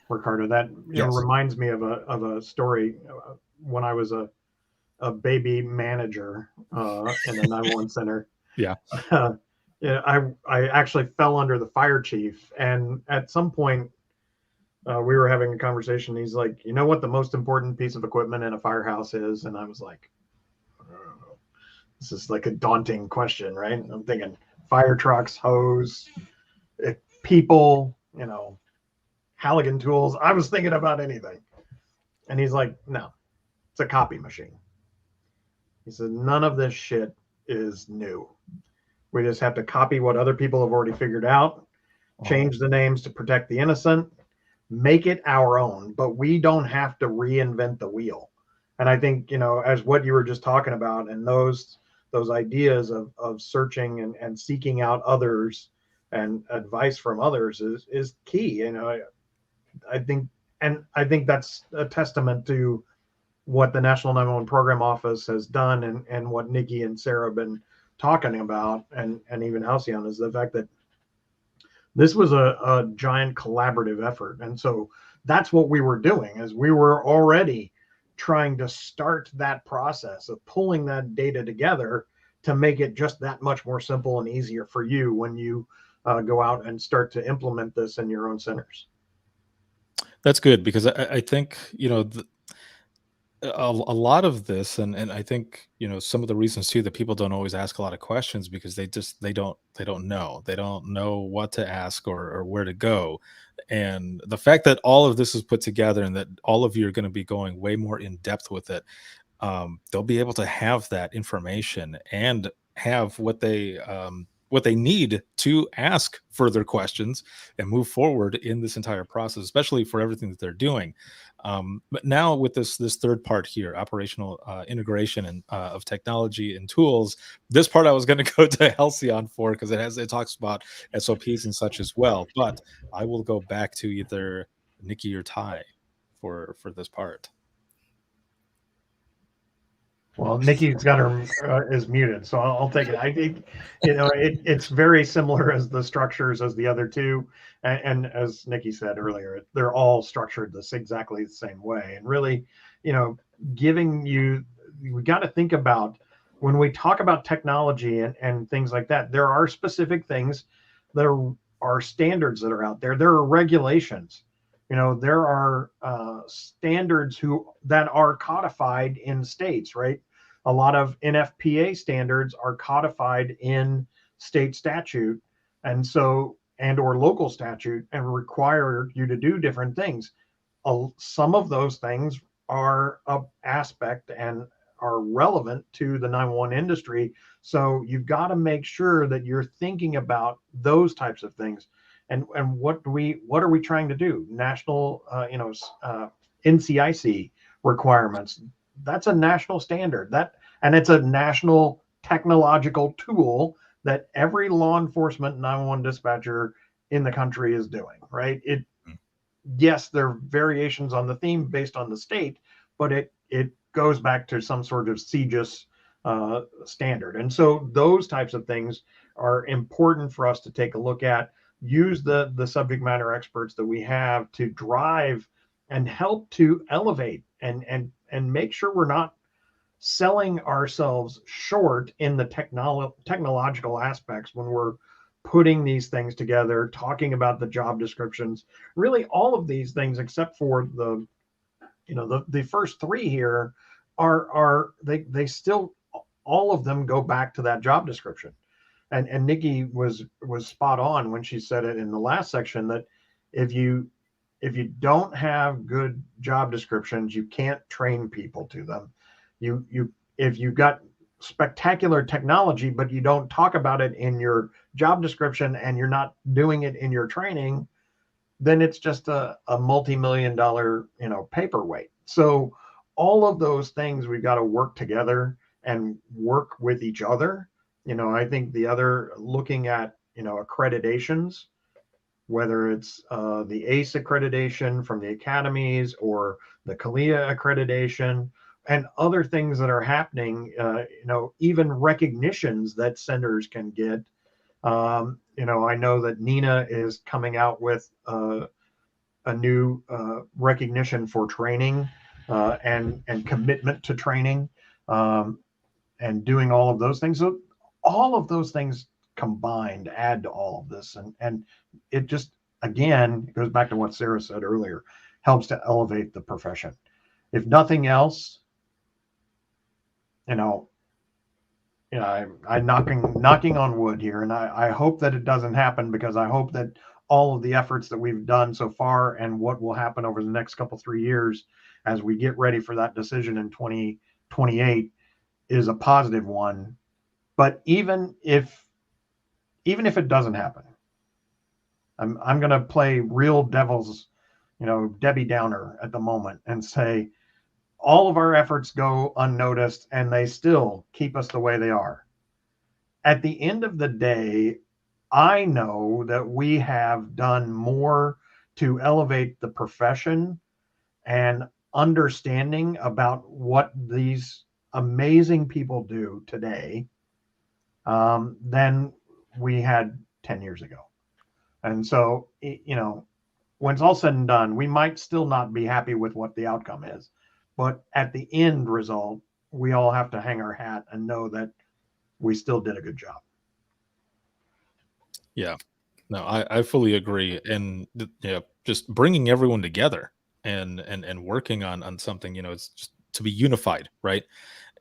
Ricardo, that Yes. reminds me of a story when I was a baby manager in a 911 center. Yeah. I actually fell under the fire chief, and at some point we were having a conversation. He's like, "You know what the most important piece of equipment in a firehouse is?" And I was like, "Oh, this is like a daunting question, right?" I'm thinking fire trucks, hose, people, Halligan tools. I was thinking about anything. And he's like, "No, it's a copy machine." He said, "None of this shit is new. We just have to copy what other people have already figured out, change the names to protect the innocent, make it our own, but we don't have to reinvent the wheel." And I think, as what you were just talking about, and those ideas of searching and seeking out others and advice from others is key. I think that's a testament to what the National 911 Program Office has done, and what Nikki and Sarah have been talking about, and even Halcyon, is the fact that this was a giant collaborative effort. And so that's what we were doing, is we were already trying to start that process of pulling that data together to make it just that much more simple and easier for you when you go out and start to implement this in your own centers. That's good, because I think a lot of this, and I think some of the reasons too that people don't always ask a lot of questions, because they don't know what to ask or where to go. And the fact that all of this is put together, and that all of you are going to be going way more in depth with it, they'll be able to have that information and have what they need to ask further questions and move forward in this entire process, especially for everything that they're doing. But now with this third part here, operational integration and of technology and tools, this part I was going to go to Halcyon for, because it talks about SOPs and such as well. But I will go back to either Nikki or Ty for this part. Well, Nikki's got her is muted, so I'll take it. I think it's very similar as the structures as the other two, and as Nikki said earlier, they're all structured exactly the same way. And really, giving you, we got to think about, when we talk about technology and things like that, there are specific things that are standards that are out there. There are regulations. There are standards that are codified in states, right? A lot of NFPA standards are codified in state statute, and or local statute, and require you to do different things. Some of those things are an aspect and are relevant to the 911 industry. So you've got to make sure that you're thinking about those types of things. And what are we trying to do? National, NCIC requirements. That's a national standard. And it's a national technological tool that every law enforcement 911 dispatcher in the country is doing. Right? yes, there are variations on the theme based on the state, but it goes back to some sort of CGIS standard. And so those types of things are important for us to take a look at, use the subject matter experts that we have to drive and help to elevate and make sure we're not selling ourselves short in the technological aspects when we're putting these things together, talking about the job descriptions, really all of these things, except for the first three here are they still, all of them go back to that job description. And Nikki was spot on when she said it in the last section, that if you don't have good job descriptions, you can't train people to them. If you've got spectacular technology, but you don't talk about it in your job description and you're not doing it in your training, then it's just a multi-million-dollar, paperweight. So all of those things, we've got to work together and work with each other. I think the other, looking at, accreditations, whether it's the ACE accreditation from the academies or the CALIA accreditation, and other things that are happening, even recognitions that centers can get. I know that Nina is coming out with a new recognition for training and commitment to training, and doing all of those things. So all of those things combined add to all of this, and it just, again, it goes back to what Sarah said earlier, helps to elevate the profession. If nothing else, I'm knocking on wood here, and I hope that it doesn't happen, because I hope that all of the efforts that we've done so far and what will happen over the next 3 years as we get ready for that decision in 2028 is a positive one. But even if it doesn't happen, I'm going to play real devil's, Debbie Downer at the moment and say all of our efforts go unnoticed and they still keep us the way they are. At the end of the day, I know that we have done more to elevate the profession and understanding about what these amazing people do today than we had 10 years ago. And so, when it's all said and done, we might still not be happy with what the outcome is. But at the end result, we all have to hang our hat and know that we still did a good job. Yeah, no, I fully agree. And just bringing everyone together and working on something, it's just to be unified, right?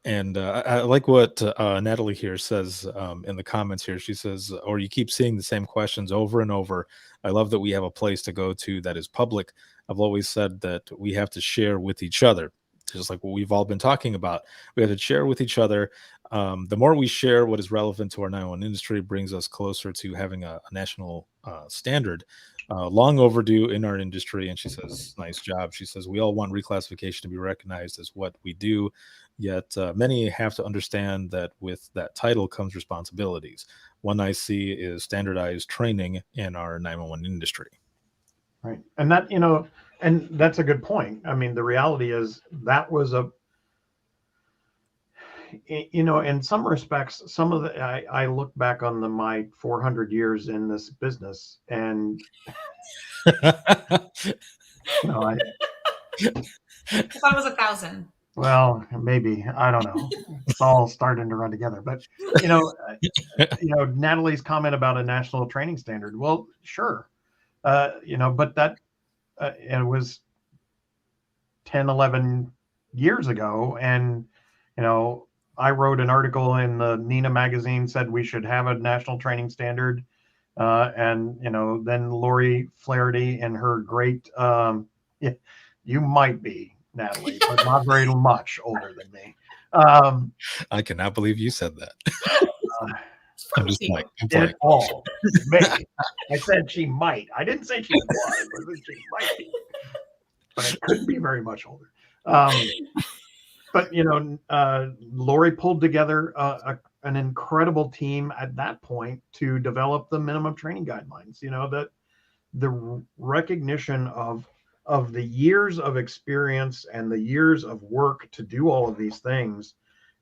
And I like what Natalie here says in the comments here. She says, or you keep seeing the same questions over and over. I love that we have a place to go to that is public. I've always said that we have to share with each other, just like what we've all been talking about. We have to share with each other. The more we share what is relevant to our 911 industry, brings us closer to having a national standard. Long overdue in our industry. And she says, nice job. She says, we all want reclassification to be recognized as what we do. Yet many have to understand that with that title comes responsibilities. One I see is standardized training in our 911 industry. Right. And that, and that's a good point. I mean, the reality is that was in some respects, some of the, I look back on my 400 years in this business, and I thought it was 1,000. Well, maybe, I don't know. It's all starting to run together. But Natalie's comment about a national training standard. Well, sure, but that it was 10, 11 years ago, and I wrote an article in the Nina magazine, said we should have a national training standard, and then Lori Flaherty and her great, you might be, Natalie, but not very much older than me. I cannot believe you said that. I'm just like, it all. Maybe. I said she might. I didn't say she was. I said she might be. But it couldn't be very much older. But Lori pulled together an incredible team at that point to develop the minimum training guidelines. That the recognition of of the years of experience and the years of work to do all of these things,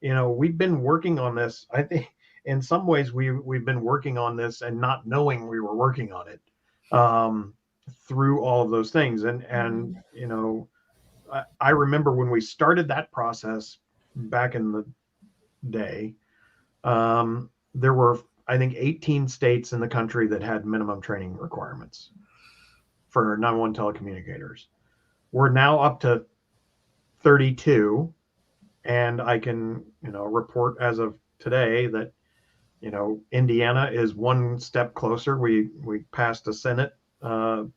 we've been working on this. I think in some ways we've been working on this and not knowing we were working on it, through all of those things. And I remember when we started that process back in the day, there were, I think, 18 states in the country that had minimum training requirements for 911 telecommunicators. We're now up to 32, and I can, report as of today that, Indiana is one step closer. We passed the Senate on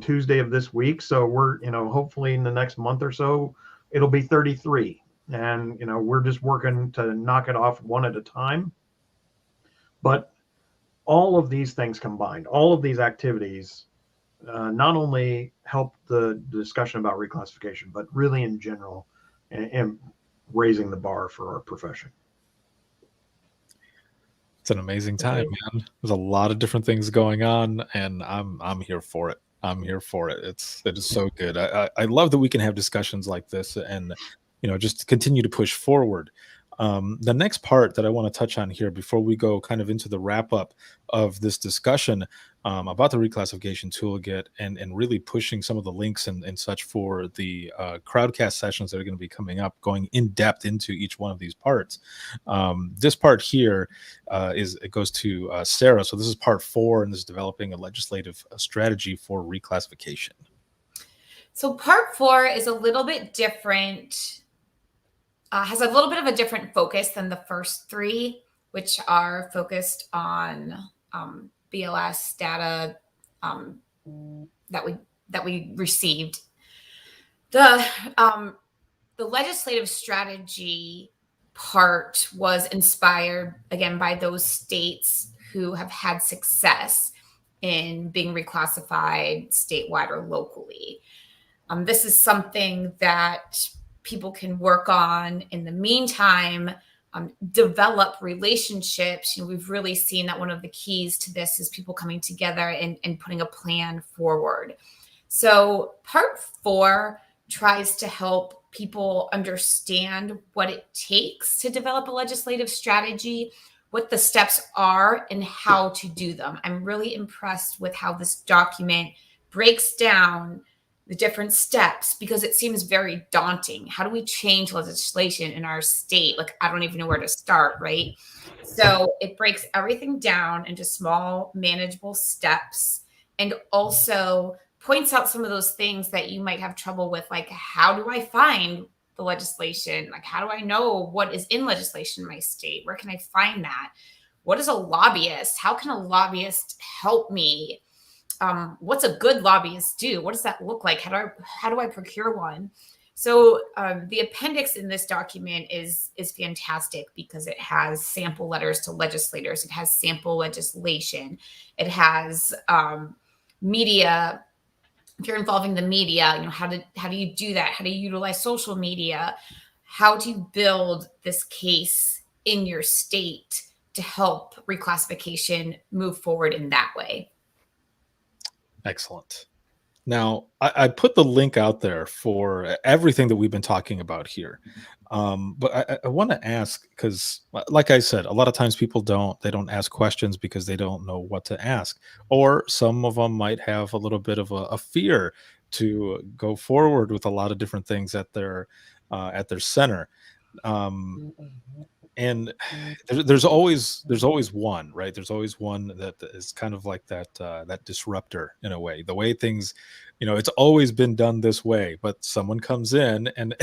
Tuesday of this week, so we're, hopefully in the next month or so it'll be 33, and we're just working to knock it off one at a time. But all of these things combined, all of these activities, not only help the discussion about reclassification, but really in general, and raising the bar for our profession. It's an amazing time, man. There's a lot of different things going on, and I'm here for it. I'm here for it. It is so good. I love that we can have discussions like this, and just continue to push forward. The next part that I want to touch on here before we go kind of into the wrap up of this discussion about the reclassification toolkit, and really pushing some of the links and such for the crowdcast sessions that are going to be coming up, going in depth into each one of these parts. This part here it goes to Sarah. So this is part 4, and this is developing a legislative strategy for reclassification. So part 4 is a little bit different. Has a little bit of a different focus than the first 3, which are focused on BLS data that we received. The legislative strategy part was inspired again by those states who have had success in being reclassified statewide or locally. This is something that people can work on in the meantime, develop relationships. We've really seen that one of the keys to this is people coming together and putting a plan forward. So part 4 tries to help people understand what it takes to develop a legislative strategy, what the steps are, and how to do them. I'm really impressed with how this document breaks down the different steps, because it seems very daunting. How do we change legislation in our state? Like, I don't even know where to start, right? So it breaks everything down into small, manageable steps, and also points out some of those things that you might have trouble with, like, how do I find the legislation? Like, how do I know what is in legislation in my state? Where can I find that? What is a lobbyist? How can a lobbyist help me? What's a good lobbyist do? What does that look like? How do I procure one? So the appendix in this document is fantastic, because it has sample letters to legislators. It has sample legislation. It has media. If you're involving the media, how do you do that? How do you utilize social media? How do you build this case in your state to help reclassification move forward in that way? Excellent. Now, I put the link out there for everything that we've been talking about here. But I want to ask, because like I said, a lot of times people don't ask questions because they don't know what to ask. Or some of them might have a little bit of a fear to go forward with a lot of different things at their center. And there's always one, right? There's always one that is kind of like that disruptor in a way. The way things, it's always been done this way, but someone comes in and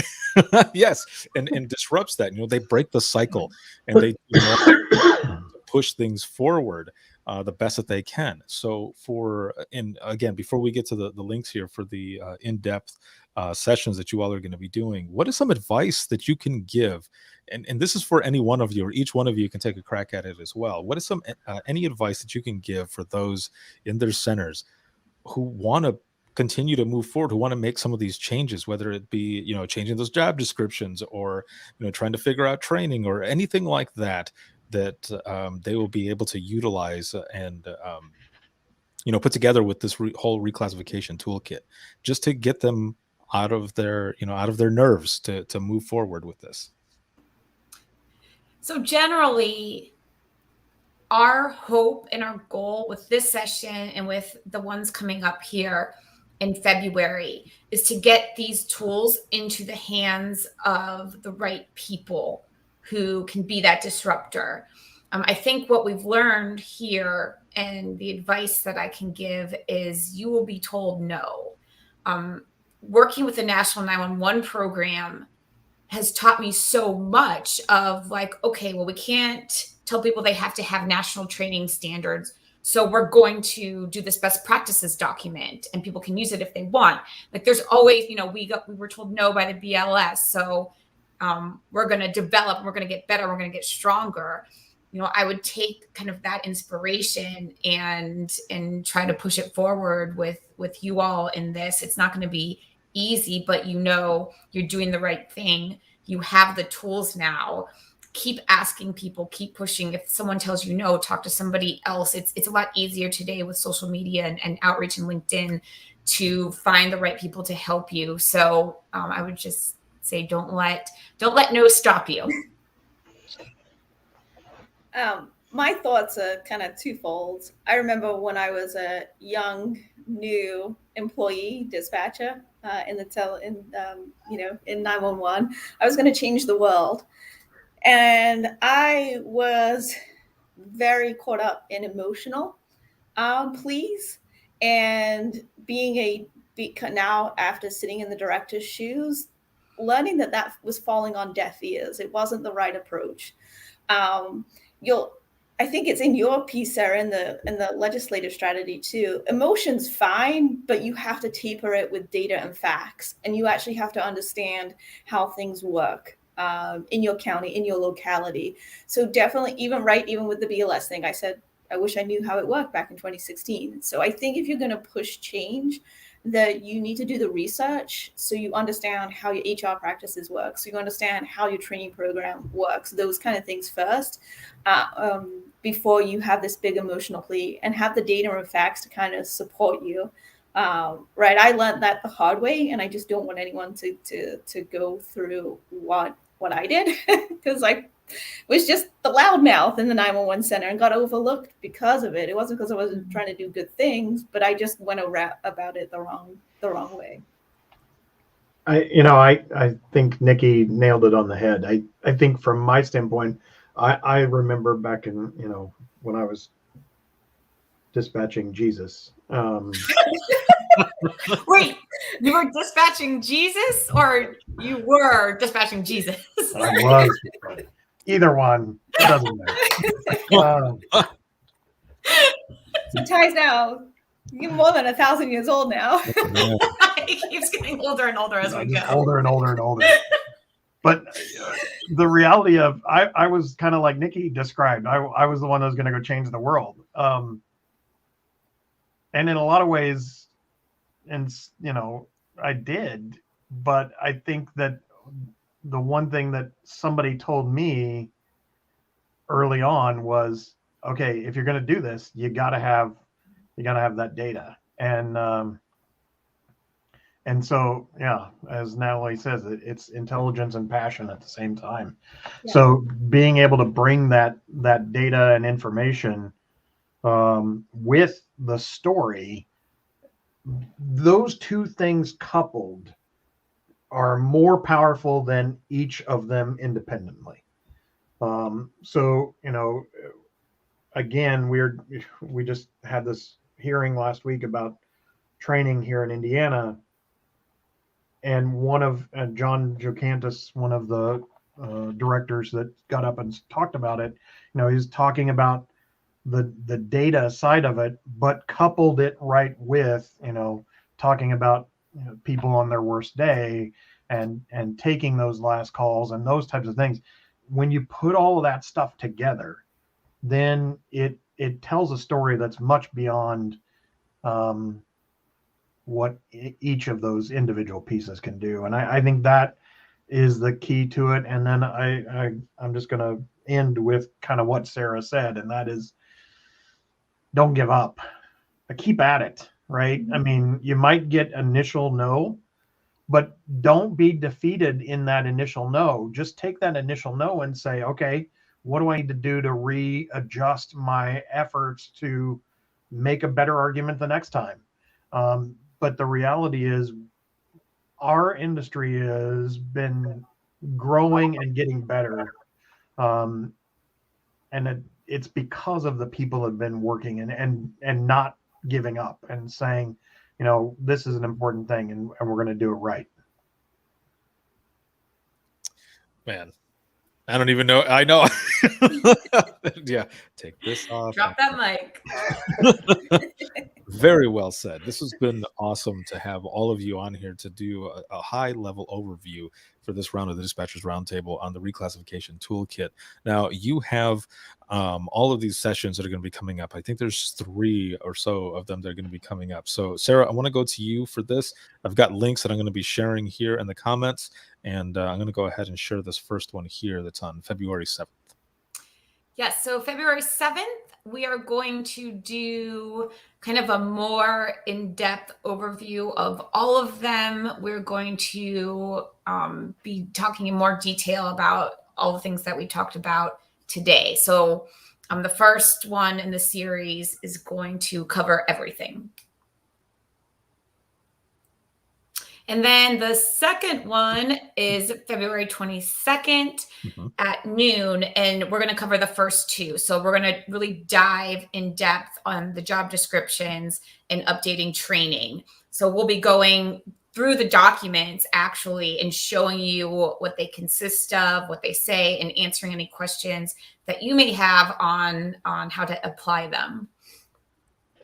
yes, and disrupts that. They break the cycle, and they push things forward the best that they can. So again, before we get to the links here for the in-depth sessions that you all are going to be doing, what is some advice that you can give? And this is for any one of you, or each one of you can take a crack at it as well. What is any advice that you can give for those in their centers who want to continue to move forward, who want to make some of these changes, whether it be, changing those job descriptions, or, trying to figure out training, or anything like that, that they will be able to utilize and put together with this whole reclassification toolkit, just to get them out of their nerves to move forward with this? So generally, our hope and our goal with this session and with the ones coming up here in February is to get these tools into the hands of the right people who can be that disruptor. I think what we've learned here, and the advice that I can give, is you will be told no. Working with the National 911 program has taught me so much of like, okay, well, we can't tell people they have to have national training standards. So we're going to do this best practices document and people can use it if they want. Like there's always, we were told no by the BLS. So we're going to develop, we're going to get better, we're going to get stronger. I would take kind of that inspiration and try to push it forward with you all in this. It's not going to be easy, but you're doing the right thing. You have the tools now. Keep asking people, keep pushing. If someone tells you no, talk to somebody else. It's a lot easier today with social media and outreach and LinkedIn to find the right people to help you. So I would just say don't let no stop you. My thoughts are kind of twofold. I remember when I was a young, new employee dispatcher in 911, I was going to change the world. And I was very caught up in emotional pleas, and now after sitting in the director's shoes, learning that was falling on deaf ears. It wasn't the right approach. I think it's in your piece, Sarah, in the legislative strategy too. Emotion's fine, but you have to taper it with data and facts, and you actually have to understand how things work in your county, in your locality. So definitely, even with the BLS thing, I said I wish I knew how it worked back in 2016. So I think if you're going to push change, that you need to do the research so you understand how your HR practices work, so you understand how your training program works, those kind of things first, before you have this big emotional plea, and have the data and facts to kind of support you. Right, I learned that the hard way, and I just don't want anyone to go through what I did, because I was just the loudmouth in the 911 center and got overlooked because of it. It wasn't because I wasn't trying to do good things, but I just went about it the wrong way. I think Nikki nailed it on the head. I think from my standpoint, I remember back in, when I was dispatching Jesus. Wait, you were dispatching Jesus, or you were dispatching Jesus? I was. Either one. It doesn't matter. So Ty's now, you're more than 1,000 years old now. Yeah. He keeps getting older and older as we go. Older and older and older. But the reality of, I was kind of like Nikki described. I was the one that was going to go change the world. And in a lot of ways, I did. But I think that the one thing that somebody told me early on was, okay, if you're going to do this, you got to have that data. And so, yeah, as Natalie says, it's intelligence and passion at the same time. Yeah. So being able to bring that data and information with the story, those two things coupled are more powerful than each of them independently. So, again, we just had this hearing last week about training here in Indiana. And one of John Jocantis, one of the directors that got up and talked about it, he's talking about the data side of it, but coupled it right with, talking about people on their worst day and taking those last calls and those types of things. When you put all of that stuff together, then it tells a story that's much beyond what each of those individual pieces can do. And I think that is the key to it. And then I'm just going to end with kind of what Sarah said, and that is, don't give up. keep at it, right? I mean, you might get initial no, but don't be defeated in that initial no. Just take that initial no and say, okay, what do I need to do to readjust my efforts to make a better argument the next time? But the reality is, our industry has been growing and getting better. And it's because of the people that have been working and not giving up and saying, this is an important thing and we're going to do it right. Man, I don't even know. I know. Yeah, take this off. Drop that mic. Very well said. This has been awesome to have all of you on here to do a high-level overview for this round of the Dispatchers Roundtable on the Reclassification Toolkit. Now, you have all of these sessions that are going to be coming up. I think there's 3 or so of them that are going to be coming up. So, Sarah, I want to go to you for this. I've got links that I'm going to be sharing here in the comments, and I'm going to go ahead and share this first one here that's on February 7th. Yes, so February 7th, we are going to do kind of a more in-depth overview of all of them. We're going to be talking in more detail about all the things that we talked about today. So the first one in the series is going to cover everything. And then the second one is February 22nd at noon, and we're going to cover the first 2. So we're going to really dive in depth on the job descriptions and updating training. So we'll be going through the documents actually and showing you what they consist of, what they say, and answering any questions that you may have on how to apply them.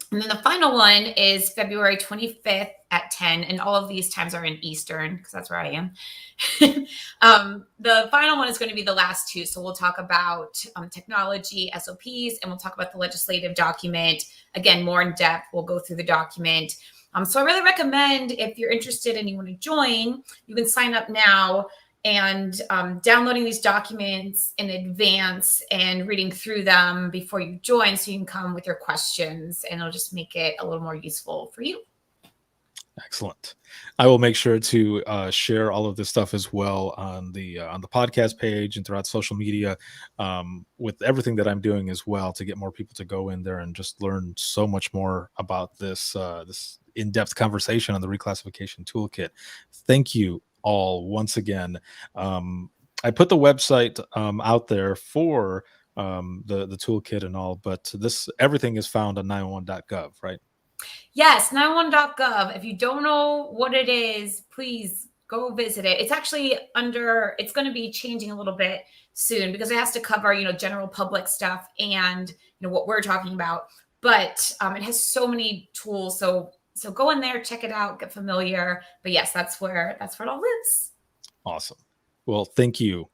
And then the final one is February 25th at 10, and all of these times are in Eastern because that's where I am. The final one is going to be the last 2. So we'll talk about technology, SOPs, and we'll talk about the legislative document. Again, more in depth. We'll go through the document. So I really recommend, if you're interested and you want to join, you can sign up now. And downloading these documents in advance and reading through them before you join, so you can come with your questions, and it'll just make it a little more useful for you. Excellent. I will make sure to share all of this stuff as well on the podcast page and throughout social media, with everything that I'm doing as well, to get more people to go in there and just learn so much more about this this in-depth conversation on the Reclassification Toolkit. Thank you all once again. I put the website out there for the toolkit and all, but everything is found on 911.gov, right? Yes, 911.gov. If you don't know what it is, please go visit it. It's actually it's going to be changing a little bit soon because it has to cover, general public stuff and, what we're talking about. But it has so many tools. So go in there, check it out, get familiar. But yes, that's where it all lives. Awesome. Well, thank you,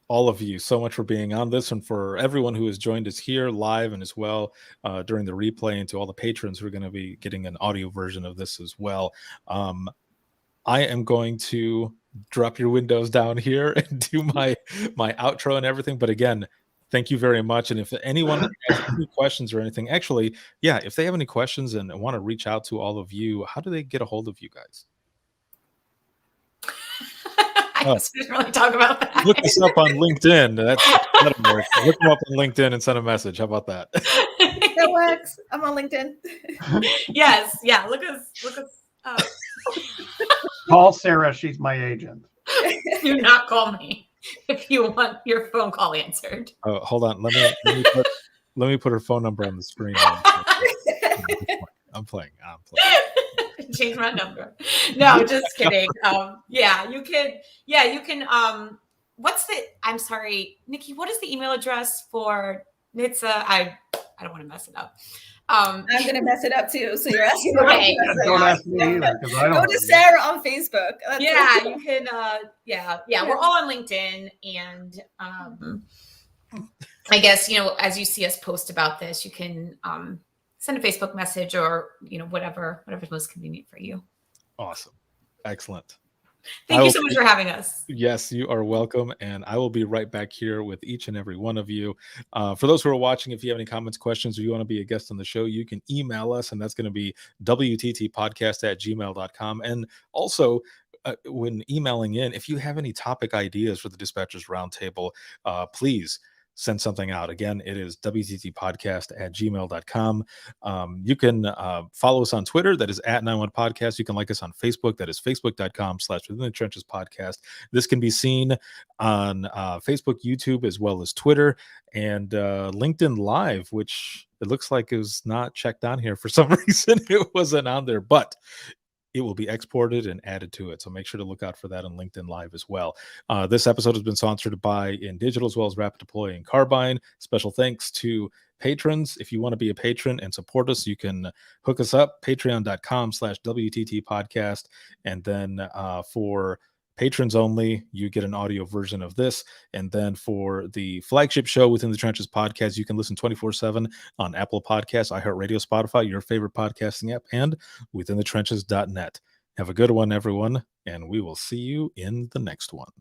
all of you, so much for being on this, and for everyone who has joined us here live and as well during the replay, and to all the patrons who are going to be getting an audio version of this as well. I am going to drop your windows down here and do my outro and everything. But again, thank you very much. And if anyone has any questions or anything, actually, yeah, if they have any questions and want to reach out to all of you, how do they get a hold of you guys? I didn't really talk about that. Look us up on LinkedIn. That'll work. Look them up on LinkedIn and send a message. How about that? That works. I'm on LinkedIn. Yes. Yeah. Look us up. Call Sarah. She's my agent. Do not call me if you want your phone call answered. Oh, hold on. Let me put her phone number on the screen. I'm playing. Change my number. No, just kidding. You can. I'm sorry, Nikki, what is the email address for NHTSA? I don't want to mess it up. I'm going to mess it up too. So you're asking okay. Don't ask me either, because I don't go to Sarah on Facebook. You can. We're all on LinkedIn, and I guess as you see us post about this, you can send a Facebook message or whatever's most convenient for you. Awesome, excellent. Thank you so much for having us. Yes, you are welcome. And I will be right back here with each and every one of you. For those who are watching, if you have any comments, questions, or you want to be a guest on the show, you can email us, and that's going to be wttpodcast@gmail.com. And also, when emailing in, if you have any topic ideas for the Dispatchers Roundtable, please send something out. Again, it is wttpodcast@gmail.com. You can follow us on Twitter. That is @91podcast. You can like us on Facebook. That is facebook.com/within the trenches podcast. This can be seen on Facebook, YouTube, as well as Twitter, and LinkedIn Live, which it looks like is not checked on here for some reason. It wasn't on there, but it will be exported and added to it. So make sure to look out for that on LinkedIn Live as well. This episode has been sponsored by InDigital, as well as Rapid Deploy and Carbine. Special thanks to patrons. If you want to be a patron and support us, you can hook us up, patreon.com/WTT podcast. And then for patrons only, you get an audio version of this. And then for the flagship show Within the Trenches podcast, you can listen 24/7 on Apple Podcasts, iHeartRadio, Spotify, your favorite podcasting app, and withinthetrenches.net. Have a good one, everyone, and we will see you in the next one.